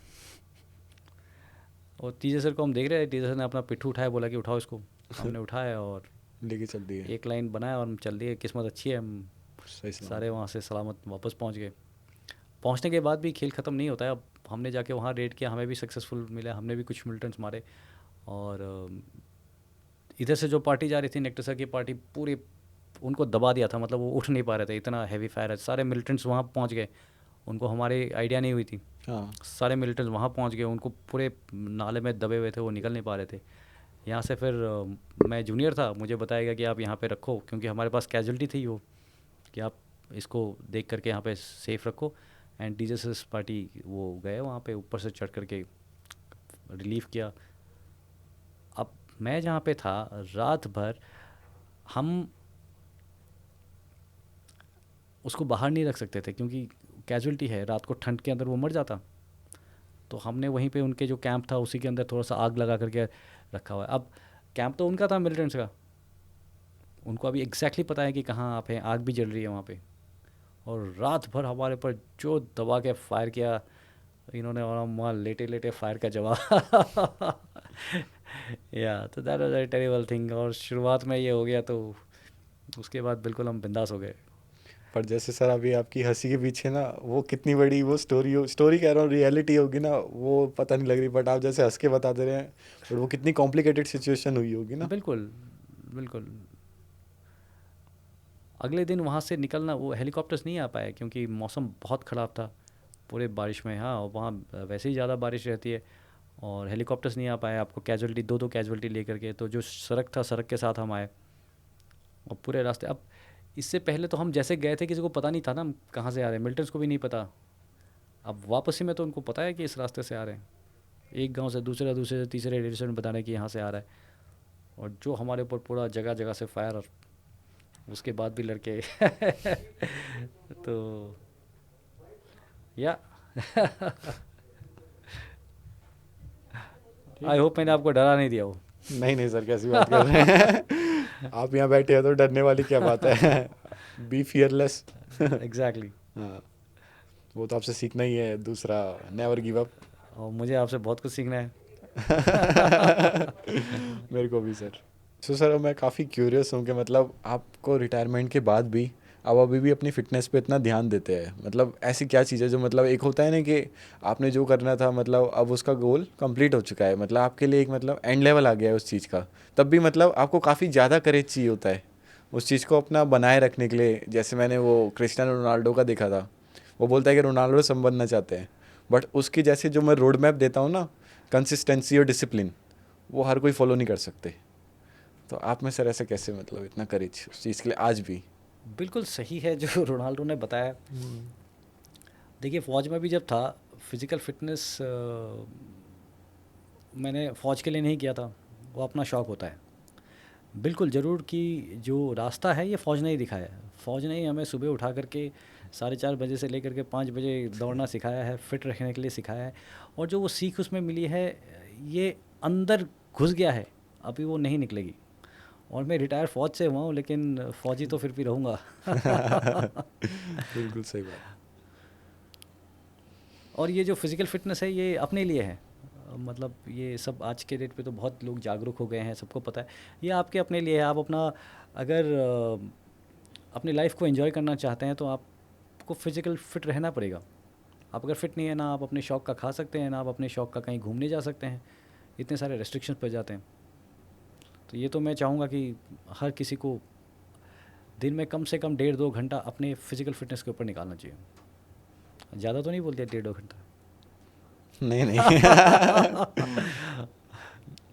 और टीचर सर को हम देख रहे हैं, टीचर सर ने अपना पिट्ठू उठाया, बोला कि उठाओ इसको। हमने उठाया और लेके चल दिए। एक लाइन बनाया और हम चल दिए। किस्मत अच्छी है, हम सही सलामत। सारे वहाँ से सलामत वापस पहुँच गए। पहुँचने के बाद भी खेल ख़त्म नहीं होता है। अब हमने जाके वहाँ रेड किया, हमें भी सक्सेसफुल मिला, हमने भी कुछ मिलिटेंट्स मारे। और इधर से जो पार्टी जा रही थी, नेक्टर सर की पार्टी, पूरे उनको दबा दिया था। मतलब वो उठ नहीं पा रहे थे, इतना हैवी फायर है। सारे मिलिटेंट्स वहाँ पहुँच गए, उनको हमारी आइडिया नहीं हुई थी। हाँ। सारे मिलिटेंट्स वहाँ पहुँच गए, उनको पूरे नाले में दबे हुए थे, वो निकल नहीं पा रहे थे। यहाँ से फिर मैं जूनियर था, मुझे बताया गया कि आप यहाँ पे रखो, क्योंकि हमारे पास कैजुअल्टी थी वो, कि आप इसको देख करके यहाँ पे सेफ रखो। एंड डीजेस पार्टी वो गए वहाँ पे, ऊपर से चढ़ करके रिलीफ किया। अब मैं जहाँ पे था, रात भर हम उसको बाहर नहीं रख सकते थे, क्योंकि कैजुअल्टी है, रात को ठंड के अंदर वो मर जाता। तो हमने वहीं पे उनके जो कैंप था उसी के अंदर थोड़ा सा आग लगा करके रखा हुआ है। अब कैंप तो उनका था मिलिटेंट्स का, उनको अभी एग्जैक्टली पता है कि कहाँ आप हैं, आग भी जल रही है वहाँ पे, और रात भर हमारे पर जो दबा के फायर किया इन्होंने, और हम वहाँ लेटे लेटे फायर का जवाब या तो that was a terrible thing. और शुरुआत में ये हो गया तो उसके बाद बिल्कुल हम बिंदास हो गए। पर जैसे सर अभी आपकी हंसी के पीछे ना वो कितनी बड़ी वो स्टोरी कह रहा हूँ रियलिटी होगी ना, वो पता नहीं लग रही, बट आप जैसे हंस के बता दे रहे हैं, बट वो कितनी कॉम्प्लिकेटेड सिचुएशन हुई होगी ना। बिल्कुल बिल्कुल। अगले दिन वहाँ से निकलना, वो हेलीकॉप्टर्स नहीं आ पाए क्योंकि मौसम बहुत ख़राब था पूरे बारिश में। हाँ, और वहाँ वैसे ही ज़्यादा बारिश रहती है और हेलीकॉप्टर्स नहीं आ पाए, आपको कैजुअलिटी दो दो कैजुअलिटी लेकर के। तो जो सड़क था, सड़क के साथ हम आए और पूरे रास्ते। अब इससे पहले तो हम जैसे गए थे किसी को पता नहीं था ना हम कहाँ से आ रहे हैं, मिलिटेंट्स को भी नहीं पता। अब वापसी में तो उनको पता है कि इस रास्ते से आ रहे हैं, एक गांव से दूसरे, दूसरे से तीसरे रेडिएशन बता रहे हैं कि यहाँ से आ रहा है, और जो हमारे ऊपर पूरा जगह जगह से फायर, और उसके बाद भी लड़के तो या आई होप मैंने आपको डरा नहीं दिया हो। नहीं नहीं सर, कैसी बात कर रहे हैं आप यहाँ बैठे हैं तो डरने वाली क्या बात है बी फियरलेस एग्जैक्टली। हाँ, वो तो आपसे सीखना ही है, दूसरा नेवर गिव अप और मुझे आपसे बहुत कुछ सीखना है। मेरे को भी सर। सो सर मैं काफ़ी क्यूरियस हूँ कि मतलब आपको रिटायरमेंट के बाद भी आप अभी भी अपनी फिटनेस पे इतना ध्यान देते हैं, मतलब ऐसी क्या चीज़ है जो मतलब एक होता है ना कि आपने जो करना था मतलब अब उसका गोल कंप्लीट हो चुका है, मतलब आपके लिए एक मतलब एंड लेवल आ गया है उस चीज़ का, तब भी मतलब आपको काफ़ी ज़्यादा करेज चाहिए होता है उस चीज़ को अपना बनाए रखने के लिए। जैसे मैंने वो क्रिस्टियानो रोनाल्डो का देखा था, वो बोलता है कि रोनाल्डो से हम बनना चाहते हैं, बट उसकी जैसे जो मैं रोड मैप देता हूँ ना, कंसिस्टेंसी और डिसिप्लिन, वो हर कोई फॉलो नहीं कर सकते। तो आप में सर ऐसे कैसे मतलब इतना करेज उस चीज़ के लिए आज भी? बिल्कुल सही है जो रोनाल्डो ने बताया। देखिए, फ़ौज में भी जब था, फिज़िकल फिटनेस मैंने फ़ौज के लिए नहीं किया था, वो अपना शौक़ होता है। बिल्कुल ज़रूर कि जो रास्ता है ये फ़ौज ने ही दिखाया है। फ़ौज ने ही हमें सुबह उठा करके 4:30 बजे से लेकर के 5 बजे दौड़ना सिखाया है, फिट रखने के लिए सिखाया है, और जो वो सीख उसमें मिली है ये अंदर घुस गया है, अभी वो नहीं निकलेगी। और मैं रिटायर फ़ौज से हुआ हूँ लेकिन फ़ौजी तो फिर भी रहूँगा। बिल्कुल सही बात। और ये जो फिज़िकल फ़िटनेस है ये अपने लिए है, मतलब ये सब आज के डेट पे तो बहुत लोग जागरूक हो गए हैं, सबको पता है। ये आपके अपने लिए है। आप अपना अगर अपनी लाइफ को एंजॉय करना चाहते हैं तो आपको फिज़िकल फ़िट रहना पड़ेगा। आप अगर फ़िट नहीं है, ना आप अपने शौक़ का खा सकते हैं, ना आप अपने शौक़ का कहीं घूमने जा सकते हैं, इतने सारे रेस्ट्रिक्शंस पड़ जाते हैं। तो ये तो मैं चाहूँगा कि हर किसी को दिन में कम से कम 1.5-2 घंटा अपने फ़िज़िकल फ़िटनेस के ऊपर निकालना चाहिए। ज़्यादा तो नहीं बोल दिया 1.5-2 घंटा? नहीं नहीं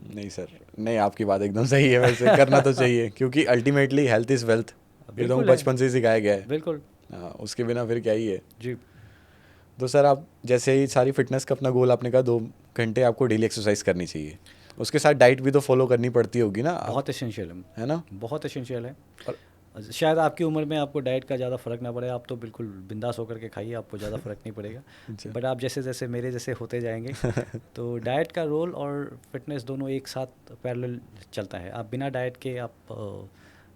नहीं सर, नहीं आपकी बात एकदम सही है, वैसे करना तो चाहिए क्योंकि अल्टीमेटली हेल्थ इज़ वेल्थ, ये तो बिल्कुल है, बचपन से ही सिखाया गया है। बिल्कुल। हाँ, उसके बिना फिर क्या ही है। जी, तो सर आप जैसे ही सारी फिटनेस का अपना गोल आपने कहा 2 घंटे आपको डेली एक्सरसाइज करनी चाहिए, उसके साथ डाइट भी तो फॉलो करनी पड़ती होगी ना आप, बहुत एसेंशियल है ना? बहुत एसेंशियल है। और शायद आपकी उम्र में आपको डाइट का ज़्यादा फ़र्क ना पड़े, आप तो बिल्कुल बिंदास होकर के खाइए, आपको ज़्यादा फ़र्क नहीं पड़ेगा। अच्छा बट आप जैसे जैसे मेरे जैसे होते जाएंगे तो डाइट का रोल और फिटनेस दोनों एक साथ पैरेलल चलता है। आप बिना डाइट के आप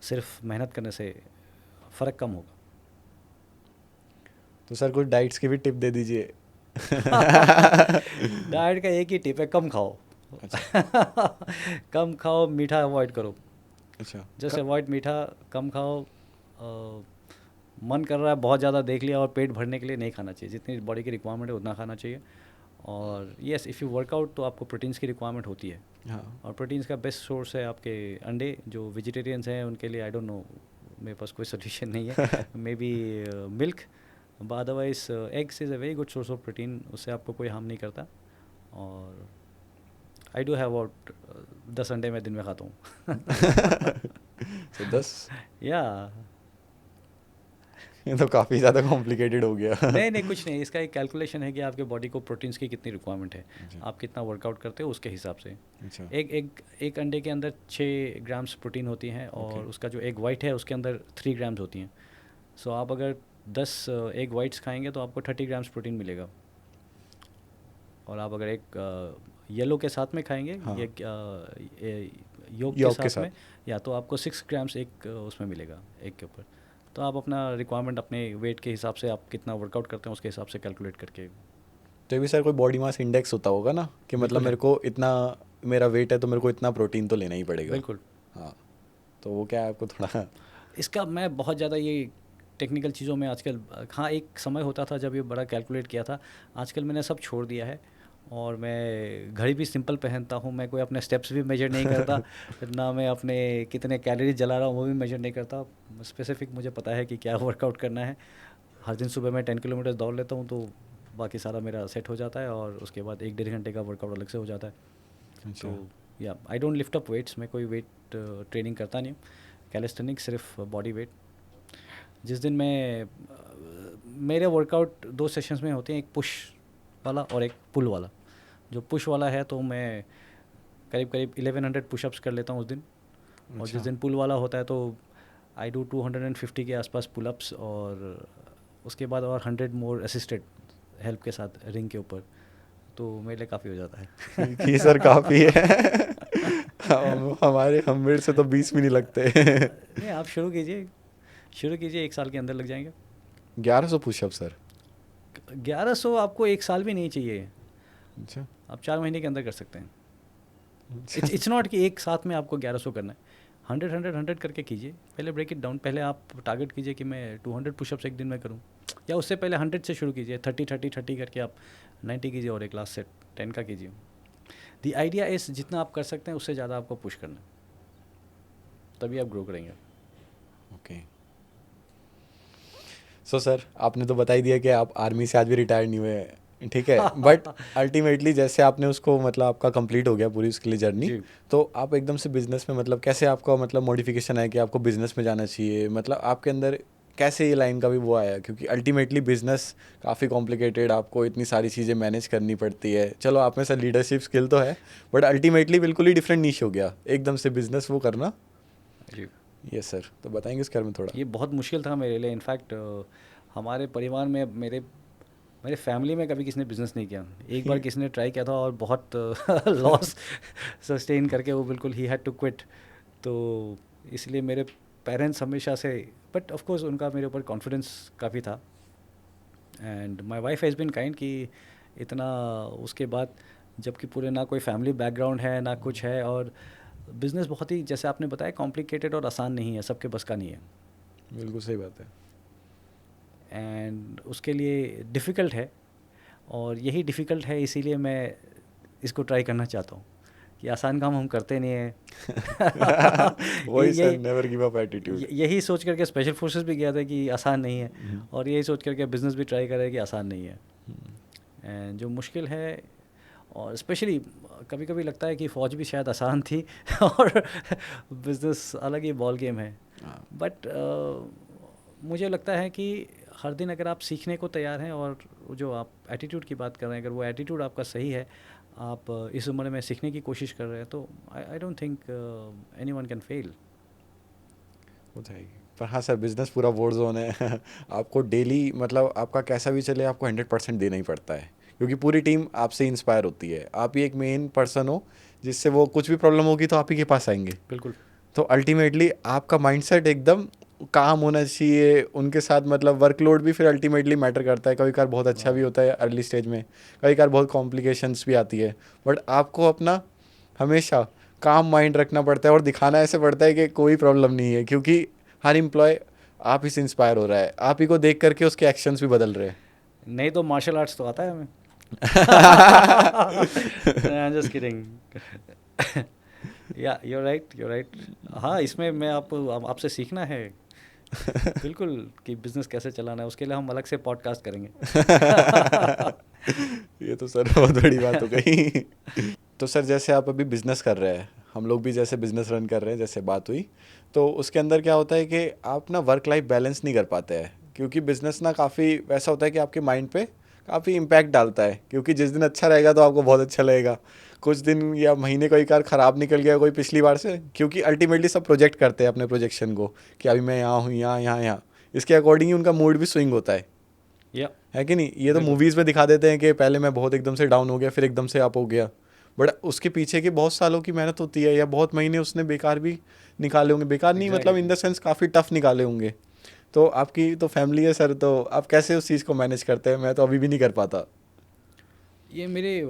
सिर्फ मेहनत करने से फ़र्क कम होगा। तो सर कुछ डाइट्स की भी टिप दे दीजिए डाइट का एक ही टिप है, कम खाओ। अच्छा कम खाओ, मीठा अवॉइड करो। अच्छा जस्ट अवॉइड मीठा, कम खाओ। मन कर रहा है बहुत ज़्यादा देख लिया, और पेट भरने के लिए नहीं खाना चाहिए, जितनी बॉडी की रिक्वायरमेंट है उतना खाना चाहिए। और येस, इफ़ यू वर्कआउट तो आपको प्रोटीन्स की रिक्वायरमेंट होती है, हाँ और प्रोटीन्स का बेस्ट सोर्स है आपके अंडे। जो वेजिटेरियंस हैं उनके लिए आई डोंट नो, मेरे पास कोई सोल्यूशन नहीं है, may be milk, otherwise eggs is a very good source of protein, उससे आपको कोई हार्म नहीं करता। और आई डू हैव अबाउट 10 अंडे मैं दिन में खाता हूँ। तो 10 या ये तो काफ़ी ज़्यादा कॉम्प्लिकेटेड हो गया नहीं नहीं, कुछ नहीं, इसका एक कैलकुलेशन है कि आपके बॉडी को प्रोटीन्स की कितनी रिक्वायरमेंट है, अच्छा आप कितना वर्कआउट करते हो उसके हिसाब से। अच्छा एक अंडे के अंदर 6 ग्राम्स प्रोटीन होती हैं, ओके और उसका जो एग वाइट है उसके अंदर 3 ग्राम्स होती हैं। सो आप अगर 10 एग वाइट्स खाएंगे तो आपको 30 ग्राम्स प्रोटीन मिलेगा। और आप अगर एक येलो के साथ में खाएंगे हाँ। योग योग के के साथ में, साथ। या तो आपको 6 ग्राम्स उसमें मिलेगा एक के ऊपर। तो आप अपना रिक्वायरमेंट अपने वेट के हिसाब से, आप कितना वर्कआउट करते हैं उसके हिसाब से कैलकुलेट करके। तो ये भी सर कोई बॉडी मास इंडेक्स होता होगा ना, कि मतलब बिल्कुल है, मेरे को इतना, मेरा वेट है तो मेरे को इतना प्रोटीन तो लेना ही पड़ेगा। बिल्कुल। हाँ। तो वो क्या है आपको थोड़ा इसका मैं बहुत ज़्यादा ये टेक्निकल चीज़ों में आजकल, हाँ एक समय होता था जब ये बड़ा कैलकुलेट किया था। आजकल मैंने सब छोड़ दिया है, और मैं घड़ी भी सिंपल पहनता हूँ। मैं कोई अपने स्टेप्स भी मेजर नहीं करता, ना मैं अपने कितने कैलोरीज जला रहा हूँ वो भी मेजर नहीं करता। स्पेसिफिक मुझे पता है कि क्या वर्कआउट करना है। हर दिन सुबह मैं 10 किलोमीटर दौड़ लेता हूँ, तो बाकी सारा मेरा सेट हो जाता है, और उसके बाद 1 डेढ़ घंटे का वर्कआउट अलग से हो जाता है। अच्छा। तो या I don't lift up weights, मैं कोई वेट ट्रेनिंग करता नहीं हूँ। कैलिस्थेनिक सिर्फ बॉडी वेट। जिस दिन मेरे वर्कआउट 2 सेशंस में होते हैं, एक पुश वाला और एक पुल वाला। जो पुश वाला है तो मैं करीब करीब 1100 पुशअप्स कर लेता हूँ उस दिन। और जिस अच्छा। दिन पुल वाला होता है तो आई डू 250 के आसपास पुलअप्स, और उसके बाद और 100 मोर असिस्टेड हेल्प के साथ रिंग के ऊपर। तो मेरे लिए काफ़ी हो जाता है। ठीक ही सर, काफ़ी है। हम मेरे से तो 20 भी नहीं लगते। नहीं, आप शुरू कीजिए, शुरू कीजिए, 1 साल के अंदर लग जाएंगे। 1100 पुशअप सर? 1100 आपको 1 साल भी नहीं चाहिए, अच्छा। आप 4 महीने के अंदर कर सकते हैं। अच्छा। इट्स नॉट कि एक साथ में आपको 1100 करना है। 100 करके कीजिए। पहले ब्रेक इट डाउन, पहले आप टारगेट कीजिए कि मैं 200 पुशअप्स एक दिन में करूं, या उससे पहले 100 से शुरू कीजिए। 30 करके आप 90 कीजिए, और एक लास्ट सेट 10 का कीजिए। द आइडिया इस जितना आप कर सकते हैं उससे ज़्यादा आपको पुश करना है, तभी आप ग्रो करेंगे। ओके। सो सर, आपने तो बता ही दिया कि आप आर्मी से आज भी रिटायर नहीं हुए हैं, ठीक है, बट अल्टीमेटली जैसे आपने उसको मतलब आपका कंप्लीट हो गया पूरी उसके लिए जर्नी, जी, तो आप एकदम से बिजनेस में मतलब कैसे आपका मतलब मॉडिफिकेशन है कि आपको बिजनेस में जाना चाहिए, मतलब आपके अंदर कैसे ये लाइन का भी वो आया? क्योंकि अल्टीमेटली बिजनेस काफ़ी कॉम्प्लिकेटेड, आपको इतनी सारी चीज़ें मैनेज करनी पड़ती है। चलो आप में सर लीडरशिप स्किल तो है, बट अल्टीमेटली बिल्कुल ही डिफरेंट नीश हो गया एकदम से बिजनेस वो करना। जी। यस सर, तो बताएंगे इसके बारे में थोड़ा। ये बहुत मुश्किल था मेरे लिए। इनफैक्ट हमारे परिवार में, मेरे मेरे फैमिली में कभी किसी ने बिज़नेस नहीं किया। एक बार किसी ने ट्राई किया था और बहुत लॉस सस्टेन करके वो बिल्कुल ही हैड टू क्विट। तो इसलिए मेरे पेरेंट्स हमेशा से, बट ऑफ कोर्स उनका मेरे ऊपर कॉन्फिडेंस काफ़ी था। And my wife has been kind कि इतना उसके बाद, जबकि पूरे ना कोई फैमिली बैकग्राउंड है ना कुछ है, और बिज़नेस बहुत ही, जैसे आपने बताया, कॉम्प्लिकेटेड और आसान नहीं है, सबके बस का नहीं है। बिल्कुल सही बात है। एंड उसके लिए डिफ़िकल्ट है, और यही डिफ़िकल्ट है, इसीलिए मैं इसको ट्राई करना चाहता हूँ कि आसान काम हम करते नहीं हैं। वही सर, यही नेवर गिव अप एटीट्यूड। यही सोच करके स्पेशल फोर्सेस भी गया था कि आसान नहीं है, और यही सोच करके बिज़नेस भी ट्राई करा कि आसान नहीं है। एंड जो मुश्किल है, और स्पेशली कभी कभी लगता है कि फ़ौज भी शायद आसान थी और बिज़नेस अलग ही बॉल गेम है। बट मुझे लगता है कि हर दिन अगर आप सीखने को तैयार हैं, और जो आप एटीट्यूड की बात कर रहे हैं, अगर वो एटीट्यूड आपका सही है, आप इस उम्र में सीखने की कोशिश कर रहे हैं, तो I don't think anyone can fail. वो तो है ही। पर हाँ सर, बिजनेस पूरा वॉर जोन है। आपको डेली मतलब आपका कैसा भी चले, आपको 100% देना ही पड़ता है, क्योंकि पूरी टीम आपसे इंस्पायर होती है। आप ही एक मेन पर्सन हो जिससे वो कुछ भी प्रॉब्लम होगी तो आप ही के पास आएंगे। बिल्कुल। तो अल्टीमेटली आपका माइंडसेट एकदम काम होना चाहिए उनके साथ। मतलब वर्कलोड भी फिर अल्टीमेटली मैटर करता है। कभी कभार बहुत अच्छा हाँ, भी होता है अर्ली स्टेज में, कभी कभार बहुत कॉम्प्लिकेशंस भी आती है, बट आपको अपना हमेशा काम माइंड रखना पड़ता है और दिखाना ऐसे पड़ता है कि कोई प्रॉब्लम नहीं है, क्योंकि हर एम्प्लॉय आप ही से इंस्पायर हो रहा है, आप ही को देख करके उसके एक्शंस भी बदल रहे हैं। नहीं तो मार्शल आर्ट्स तो आता है हमें। I am just kidding. या यू राइट, यू राइट। हाँ, इसमें मैं आपसे सीखना है बिल्कुल, कि बिज़नेस कैसे चलाना है। उसके लिए हम अलग से पॉडकास्ट करेंगे। ये तो सर बहुत बड़ी बात हो गई। तो सर जैसे आप अभी बिज़नेस कर रहे हैं, हम लोग भी जैसे बिज़नेस रन कर रहे हैं, जैसे बात हुई, तो उसके अंदर क्या होता है कि आप ना वर्क लाइफ बैलेंस नहीं कर पाते हैं, क्योंकि बिज़नेस ना काफ़ी वैसा होता है कि आपके माइंड पे काफ़ी इम्पैक्ट डालता है। क्योंकि जिस दिन अच्छा रहेगा तो आपको बहुत अच्छा लगेगा, कुछ दिन या महीने कोई कार ख़राब निकल गया कोई पिछली बार से, क्योंकि अल्टीमेटली सब प्रोजेक्ट करते हैं अपने प्रोजेक्शन को कि अभी मैं यहाँ हूँ, यहाँ यहाँ यहाँ, इसके अकॉर्डिंग ही उनका मूड भी स्विंग होता है। या है कि नहीं? ये तो बिल्कुल। मूवीज़ में दिखा देते हैं कि पहले मैं बहुत एकदम से डाउन हो गया, फिर एकदम से अप हो गया, बट उसके पीछे की बहुत सालों की मेहनत होती है, या बहुत महीने उसने बेकार भी निकाले होंगे, बेकार नहीं मतलब इन एग्जैक्टली। द सेंस काफ़ी टफ निकाले होंगे। तो आपकी तो फैमिली है सर, तो आप कैसे उस चीज़ को मैनेज करते हैं? मैं तो अभी भी नहीं कर पाता। ये मेरे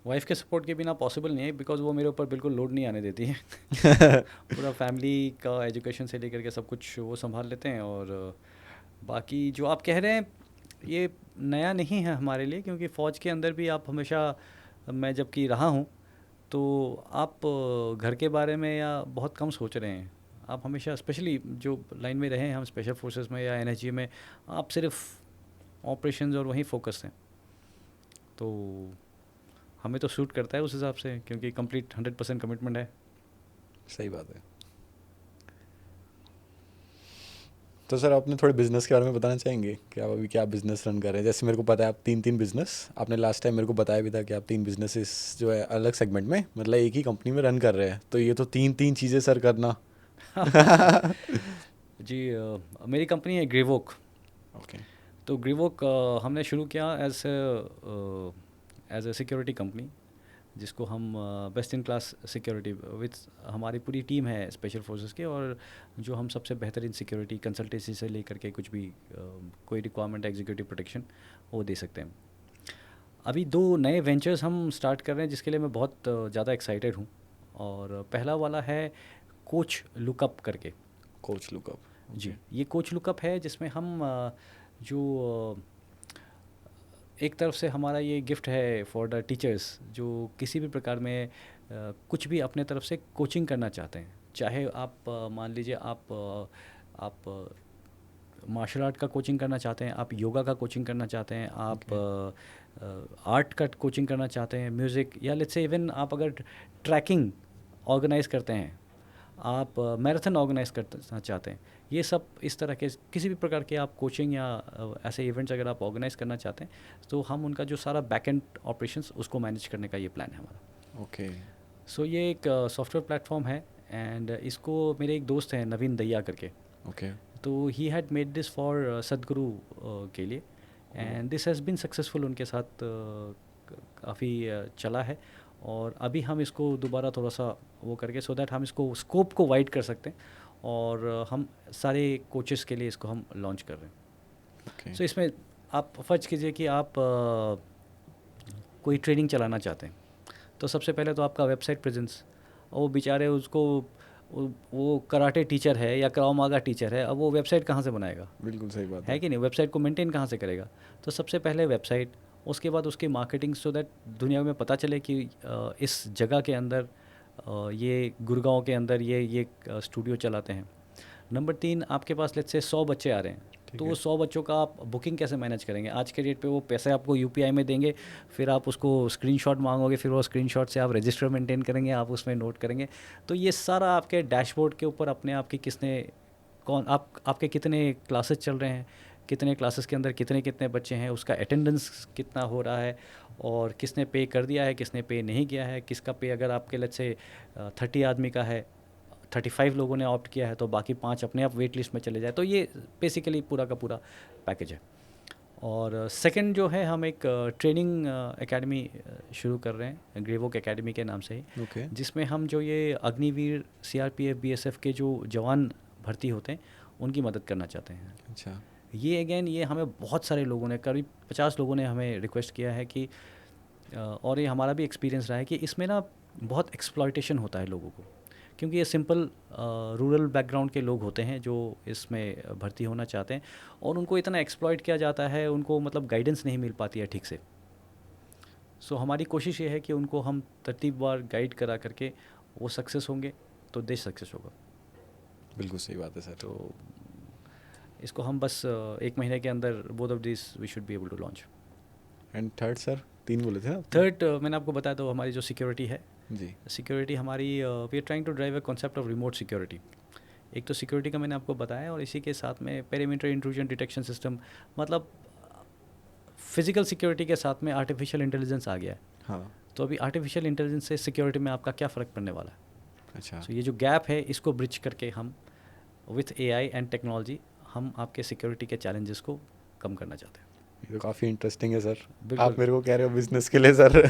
वाइफ के सपोर्ट के बिना पॉसिबल नहीं है, बिकॉज वो मेरे ऊपर बिल्कुल लोड नहीं आने देती है। पूरा फैमिली का एजुकेशन से लेकर के सब कुछ वो संभाल लेते हैं। और बाकी जो आप कह रहे हैं ये नया नहीं है हमारे लिए, क्योंकि फ़ौज के अंदर भी आप हमेशा, मैं जबकि रहा हूँ, तो आप घर के बारे में या बहुत कम सोच रहे हैं। आप हमेशा, स्पेशली जो लाइन में रहे हैं हम, स्पेशल फोर्सेस में या एनएसजी में, आप सिर्फ ऑपरेशंस और वहीं फोकस हैं। तो हमें तो सूट करता है उस हिसाब से, क्योंकि कंप्लीट 100% कमिटमेंट है। सही बात है। तो सर अपने थोड़े बिजनेस के बारे में बताना चाहेंगे कि आप अभी क्या बिजनेस रन कर रहे हैं? जैसे मेरे को पता है आप तीन बिजनेस, आपने लास्ट टाइम मेरे को बताया भी था कि आप 3 बिजनेसेस जो है अलग सेगमेंट में, मतलब एक ही कंपनी में रन कर रहे हैं, तो ये तो तीन चीज़ें सर करना। जी, मेरी कंपनी है ग्रीवोक। ओके। तो ग्रीवोक हमने शुरू किया एज ए सिक्योरिटी कंपनी, जिसको हम best in class security with, हमारी पूरी टीम है स्पेशल फोर्सेस के, और जो हम सबसे बेहतरीन सिक्योरिटी कंसल्टेंसी से लेकर के कुछ भी कोई रिक्वायरमेंट एग्जीक्यूटिव प्रोटेक्शन वो दे सकते हैं। अभी 2 नए वेंचर्स हम स्टार्ट कर रहे हैं, जिसके लिए मैं बहुत ज़्यादा एक्साइटेड हूँ। और पहला वाला है कोच लुकअप करके। Coach lookup. जी, ये कोच लुकअप है, जिसमें हम जो एक तरफ से हमारा ये गिफ्ट है फॉर द टीचर्स, जो किसी भी प्रकार में कुछ भी अपने तरफ से कोचिंग करना चाहते हैं। चाहे आप मान लीजिए आप मार्शल आर्ट का कोचिंग करना चाहते हैं, आप योगा का कोचिंग करना चाहते हैं, आप आर्ट का कोचिंग करना चाहते हैं, म्यूज़िक, या लेट्स से इवन आप अगर ट्रैकिंग ऑर्गेनाइज करते हैं, आप मैराथन ऑर्गेनाइज करना चाहते हैं, ये सब इस तरह के किसी भी प्रकार के आप कोचिंग या ऐसे इवेंट्स अगर आप ऑर्गेनाइज करना चाहते हैं, तो हम उनका जो सारा बैक एंड ऑपरेशंस उसको मैनेज करने का ये प्लान है हमारा। ओके। सो ये एक सॉफ्टवेयर प्लेटफॉर्म है, एंड इसको मेरे एक दोस्त हैं नवीन दैया करके, ओके। तो he had made this for Sadhguru के लिए, and this has been successful उनके साथ काफ़ी चला है। और अभी हम इसको दोबारा थोड़ा सा वो करके, सो दैट हम इसको स्कोप को वाइड कर सकते हैं, और हम सारे कोचेस के लिए इसको हम लॉन्च कर रहे हैं। ओके। सो इसमें आप फर्ज कीजिए कि आप कोई ट्रेनिंग चलाना चाहते हैं, तो सबसे पहले तो आपका वेबसाइट प्रेजेंस, वो बेचारे उसको वो कराटे टीचर है या कराओ मागा टीचर है, अब वो वेबसाइट कहाँ से बनाएगा? बिल्कुल सही बात है कि नहीं? वेबसाइट को मेंटेन कहाँ से करेगा? तो सबसे पहले वेबसाइट, उसके बाद उसकी मार्केटिंग, सो दैट दुनिया में पता चले कि इस जगह के अंदर ये गुड़गांव के अंदर ये स्टूडियो चलाते हैं। नंबर 3, आपके पास लेट्स से 100 बच्चे आ रहे हैं, ठीक तो है। वो 100 बच्चों का आप बुकिंग कैसे मैनेज करेंगे? आज के डेट पे वो पैसे आपको यूपीआई में देंगे, फिर आप उसको स्क्रीनशॉट मांगोगे, फिर वो स्क्रीनशॉट से आप रजिस्टर मेंटेन करेंगे, आप उसमें नोट करेंगे। तो ये सारा आपके डैशबोर्ड के ऊपर अपने आप की आपके कितने क्लासेस चल रहे हैं, कितने क्लासेस के अंदर कितने कितने बच्चे हैं, उसका अटेंडेंस कितना हो रहा है, और किसने पे कर दिया है, किसने पे नहीं किया है, किसका पे, अगर आपके लेट्स से 30 आदमी का है, 35 लोगों ने ऑप्ट किया है, तो बाकी 5 अपने आप वेट लिस्ट में चले जाए। तो ये बेसिकली पूरा का पूरा पैकेज है। और सेकंड जो है, हम एक ट्रेनिंग एकेडमी शुरू कर रहे हैं, ग्रेवोक एकेडमी के नाम से ही, ओके। जिसमें हम जो ये अग्निवीर, सीआरपीएफ, बीएसएफ के जो जवान भर्ती होते हैं, उनकी मदद करना चाहते हैं। अच्छा। ये अगेन, ये हमें बहुत सारे लोगों ने, करीब 50 लोगों ने हमें रिक्वेस्ट किया है कि और ये हमारा भी एक्सपीरियंस रहा है कि इसमें ना बहुत एक्सप्लॉयटेशन होता है लोगों को, क्योंकि ये सिंपल रूरल बैकग्राउंड के लोग होते हैं जो इसमें भर्ती होना चाहते हैं, और उनको इतना एक्सप्लॉयट किया जाता है, उनको मतलब गाइडेंस नहीं मिल पाती है ठीक से। सो हमारी कोशिश ये है कि उनको हम तरतीबवार गाइड करा करके वो सक्सेस होंगे, तो देश सक्सेस होगा। बिल्कुल सही बात है सर। तो इसको हम बस 1 महीने के अंदर both of this we should be able to launch. And third sir, 3 बोले थे ना? थर्ड, मैंने आपको बताया, तो हमारी जो सिक्योरिटी है, जी। सिक्योरिटी हमारी, we are trying to drive a concept of remote security. एक तो सिक्योरिटी का मैंने आपको बताया, और इसी के साथ में पेरीमीटर इंट्रूजन डिटेक्शन सिस्टम, मतलब फिजिकल सिक्योरिटी के साथ में आर्टिफिशियल इंटेलिजेंस आ गया है। हाँ। तो अभी आर्टिफिशियल इंटेलिजेंस से सिक्योरिटी में आपका क्या फ़र्क पड़ने वाला है? अच्छा। तो ये जो गैप है, इसको ब्रिज करके हम विथ एआई एंड टेक्नोलॉजी, हम आपके सिक्योरिटी के चैलेंजेस को कम करना चाहते हैं। ये तो काफ़ी इंटरेस्टिंग है सर। बिल्कुल। आप मेरे को कह रहे हो बिजनेस के लिए सर।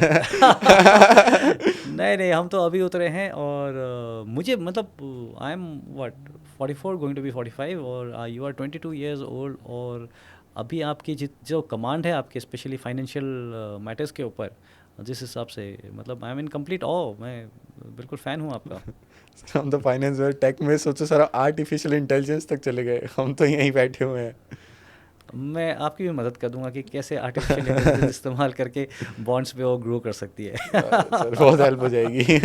नहीं नहीं, हम तो अभी उतरे हैं और मुझे मतलब I am what 44 going to be 45 और यू आर 22 इयर्स ओल्ड, और अभी आपकी जो कमांड है आपके स्पेशली फाइनेंशियल मैटर्स के ऊपर, जिस हिसाब से मतलब आई एम इन कंप्लीट मैं बिल्कुल फ़ैन हूँ आपका। सर हम तो फाइनेंस में टेक में सोचो सर आर्टिफिशियल इंटेलिजेंस तक चले गए, हम तो यहीं बैठे हुए हैं। मैं आपकी भी मदद कर दूंगा कि कैसे आर्टिफिशियल इंटेलिजेंस इस्तेमाल करके बॉन्ड्स पे वो ग्रो कर सकती है। सर बहुत हेल्प हो जाएगी।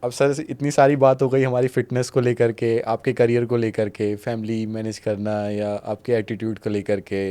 अब सर इतनी सारी बात हो गई हमारी फिटनेस को लेकर के, आपके करियर को लेकर के, फैमिली मैनेज करना या आपके एटीट्यूड को लेकर के,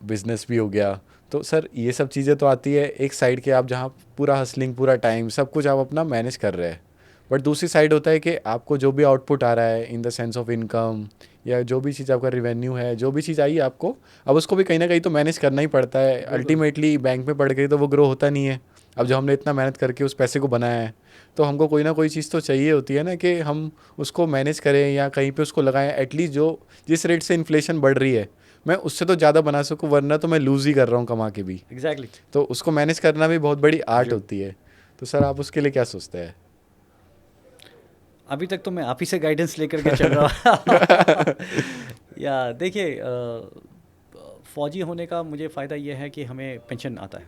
बिजनेस भी हो गया। तो सर ये सब चीज़ें तो आती है एक साइड के, आप जहाँ पूरा हसलिंग, पूरा टाइम सब कुछ आप अपना मैनेज कर रहे हैं। बट दूसरी साइड होता है कि आपको जो भी आउटपुट आ रहा है in the sense of income, या जो भी चीज़ आपका रिवेन्यू है, जो भी चीज़ आई है आपको, अब उसको भी कहीं ना कहीं तो मैनेज करना ही पड़ता है। बिल्कुल। अल्टीमेटली बैंक में पड़ गई तो वो ग्रो होता नहीं है। अब जो हमने इतना मेहनत करके उस पैसे को बनाया है, तो हमको कोई ना कोई चीज़ तो चाहिए होती है ना, कि हम उसको मैनेज करें या कहीं पे उसको लगाएं। एटलीस्ट जो जिस रेट से इन्फ्लेशन बढ़ रही है, मैं उससे तो ज़्यादा बना सकूं, वरना तो मैं लूज़ ही कर रहा हूं कमा के भी। एग्जैक्टली। तो उसको मैनेज करना भी बहुत बड़ी आर्ट जी। होती है। तो सर आप उसके लिए क्या सोचते हैं? अभी तक तो मैं आप ही से गाइडेंस लेकर के चल रहा या देखिए, फौजी होने का मुझे फ़ायदा ये है कि हमें पेंशन आता है,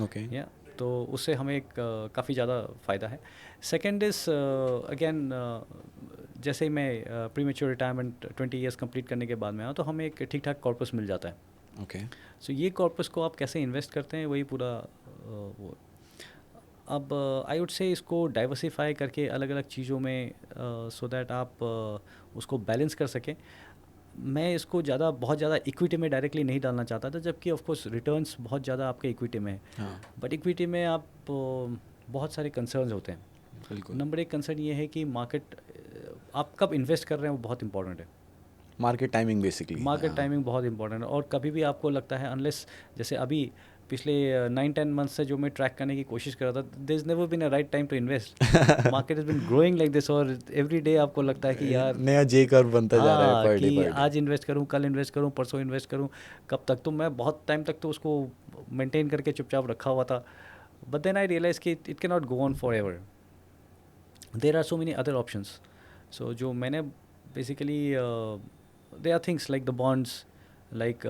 ओके। या तो उससे हमें काफ़ी ज़्यादा फ़ायदा है। सेकंड इज़ अगेन, जैसे ही मैं प्रीमेच्योर रिटायरमेंट 20 इयर्स कंप्लीट करने के बाद में आया, तो हमें एक ठीक ठाक कॉर्पस मिल जाता है। ओके। सो ये कॉर्पस को आप कैसे इन्वेस्ट करते हैं, वही पूरा वो। अब आई वुड से इसको डाइवर्सिफाई करके अलग अलग चीज़ों में, सो दैट आप उसको बैलेंस कर सकें। मैं इसको बहुत ज़्यादा इक्विटी में डायरेक्टली नहीं डालना चाहता था, जबकि ऑफ कोर्स रिटर्न्स बहुत ज़्यादा आपके इक्विटी में है। हाँ बट इक्विटी में आप बहुत सारे कंसर्न्स होते हैं। बिल्कुल। नंबर एक कंसर्न ये है कि मार्केट, आप कब इन्वेस्ट कर रहे हैं वो बहुत इंपॉर्टेंट है। Market timing basically. Market timing बहुत इंपॉर्टेंट है, और कभी भी आपको लगता है अनलेस, जैसे अभी पिछले 9-10 मंथ से जो मैं ट्रैक करने की कोशिश कर रहा था, there is never been a right time to invest. Market has been growing like this, और एवरी डे आपको लगता है कि यार नया जे कर्व बनता जा रहा है हाँ, पर डे कि पर डे। आज इन्वेस्ट करूं, कल इन्वेस्ट करूं, परसों इन्वेस्ट करूं, कब तक। तो मैं बहुत टाइम तक तो उसको मेंटेन करके चुपचाप रखा हुआ था। बट देन आई रियलाइज कि it can not go on forever, there are so many other options. So जो मैंने basically, they are things like the bonds, like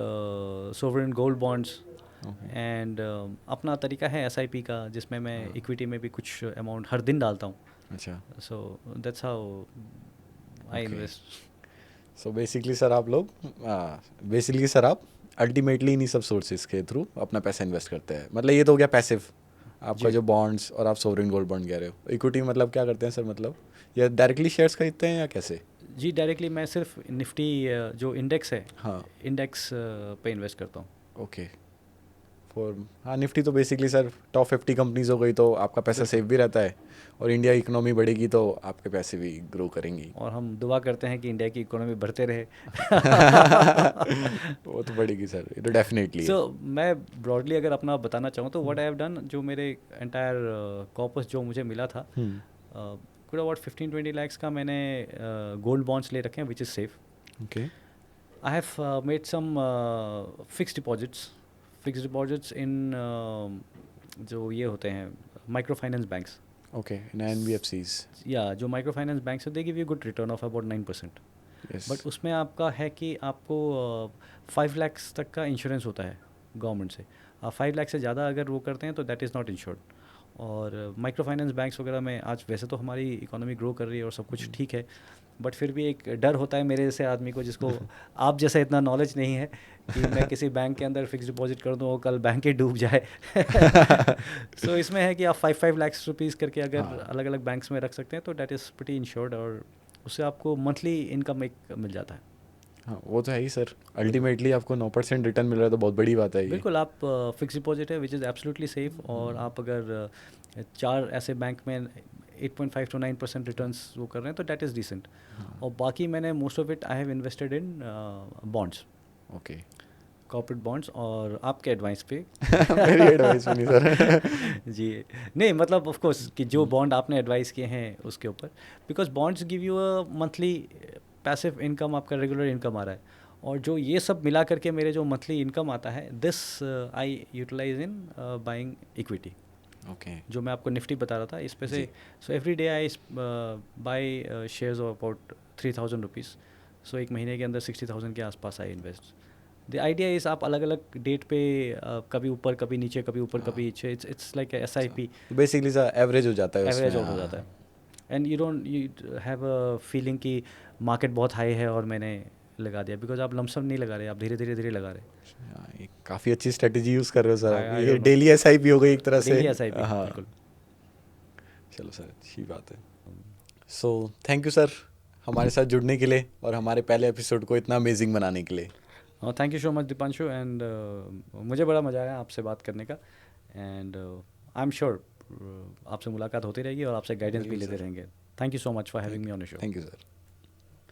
sovereign gold bonds, and अपना तरीका है SIP का, जिसमें मैं इक्विटी में भी कुछ अमाउंट हर दिन डालता हूँ। अच्छा। So that's how I invest. So basically sir आप लोग बेसिकली सर आप अल्टीमेटली इन्हीं सब सोर्सेज के थ्रू अपना पैसा इन्वेस्ट करते हैं। मतलब ये तो हो गया पैसिव आपका, जी। जो बॉन्ड्स और आप सोवरेन गोल्ड बॉन्ड कह रहे हो। इक्विटी मतलब क्या करते हैं सर? मतलब या डायरेक्टली शेयर्स खरीदते हैं या कैसे? जी, डायरेक्टली मैं सिर्फ निफ्टी, जो इंडेक्स है, हाँ इंडेक्स पे इन्वेस्ट करता हूँ। ओके। हाँ निफ्टी तो बेसिकली सर टॉप 50 कंपनीज हो गई, तो आपका पैसा बिल्कुल। सेफ भी रहता है, और इंडिया की इकोनॉमी बढ़ेगी तो आपके पैसे भी ग्रो करेंगी। और हम दुआ करते हैं कि इंडिया की इकोनॉमी बढ़ते रहे। वो तो बढ़ेगी सर, ये तो डेफिनेटली सो है। मैं ब्रॉडली अगर अपना बताना चाहूँ तो व्हाट आई हैव डन, जो मेरे एंटायर कॉर्पस जो मुझे मिला था, कुड अबाउट 15-20 lakhs का मैंने गोल्ड बॉन्ड्स ले रखे हैं, which is safe. Okay. I have made some fix deposits in जो ये होते हैं micro finance banks, okay in NBFCs। या जो माइक्रो फाइनेंस बैंक्स है, they give you good return of about 9%। Yes. But उसमें आपका है कि आपको 5 lakhs तक का इंश्योरेंस होता है गवर्नमेंट से। आप 5 लाख से ज़्यादा अगर वो करते हैं तो दैट इज़ नॉट इंश्योर्ड। और माइक्रो फाइनेंस बैंक्स वगैरह में आज वैसे तो हमारी इकोनॉमी ग्रो कर रही है और सब कुछ ठीक है, बट फिर भी एक डर होता है मेरे जैसे आदमी को, जिसको आप जैसा इतना नॉलेज नहीं है कि मैं किसी बैंक के अंदर फिक्स डिपॉजिट कर दूँ और कल बैंक ही डूब जाए। सो इसमें है कि आप 5 लाख रुपीज़ करके अगर हाँ। अलग अलग बैंक्स में रख सकते हैं तो डैट इज़ प्रीटी इंश्योर्ड, और उससे आपको मंथली इनकम एक मिल जाता है। हाँ वो तो है ही सर, अल्टीमेटली आपको 9% रिटर्न मिल रहा है तो बहुत बड़ी बात है ये। बिल्कुल, आप फिक्स डिपॉजिट है विच इज़ एब्सोल्युटली सेफ, और आप अगर 4 ऐसे बैंक में 8.5 to 9% रिटर्न्स वो कर रहे हैं तो डैट इज़ डिसेंट। और बाकी मैंने most of it I have invested in bonds, okay. Corporate bonds, और आपके एडवाइस पे। मेरी एडवाइस नहीं सर। जी, नहीं मतलब ऑफ कोर्स कि जो बॉन्ड आपने एडवाइस किए हैं उसके ऊपर, because bonds give you a monthly passive income, आपका रेगुलर इनकम आ रहा है। और जो ये सब मिला करके मेरे जो मंथली इनकम आता है, this I utilize in buying equity, okay. जो मैं आपको निफ्टी बता रहा था इस पे से। जी। So every day I buy shares of about 3000 rupees. So एक महीने के अंदर 60,000 के आसपास I invest. The idea is आप अलग अलग डेट पे कभी ऊपर कभी नीचे, कभी ऊपर कभी नीचे, इट्स लाइक SIP, बेसिकली सा एवरेज हो जाता है उसमें। एवरेज आउट हो जाता है। And you have a feeling कि मार्केट बहुत हाई है और मैंने लगा दिया, बिकॉज आप लमसम नहीं लगा रहे, आप धीरे धीरे धीरे लगा रहे। हाँ, ये काफ़ी अच्छी स्ट्रेटजी यूज़ कर रहे हो सर आप। I ये don't know. डेली SIP हो गई एक तरह से। डेली SIP, हाँ, बिल्कुल। चलो सर, अच्छी बात है। सो थैंक यू सर हमारे साथ जुड़ने के लिए और हमारे पहले एपिसोड को इतना अमेजिंग बनाने के लिए। Thank you so much Deepanshu, and मुझे बड़ा मज़ा आया आपसे बात करने का। एंड आई एम श्योर आपसे मुलाकात होती रहेगी और आपसे गाइडेंस भी बिल्कुल लेते सर। रहेंगे। Thank you so much for having me on the show. Thank you sir.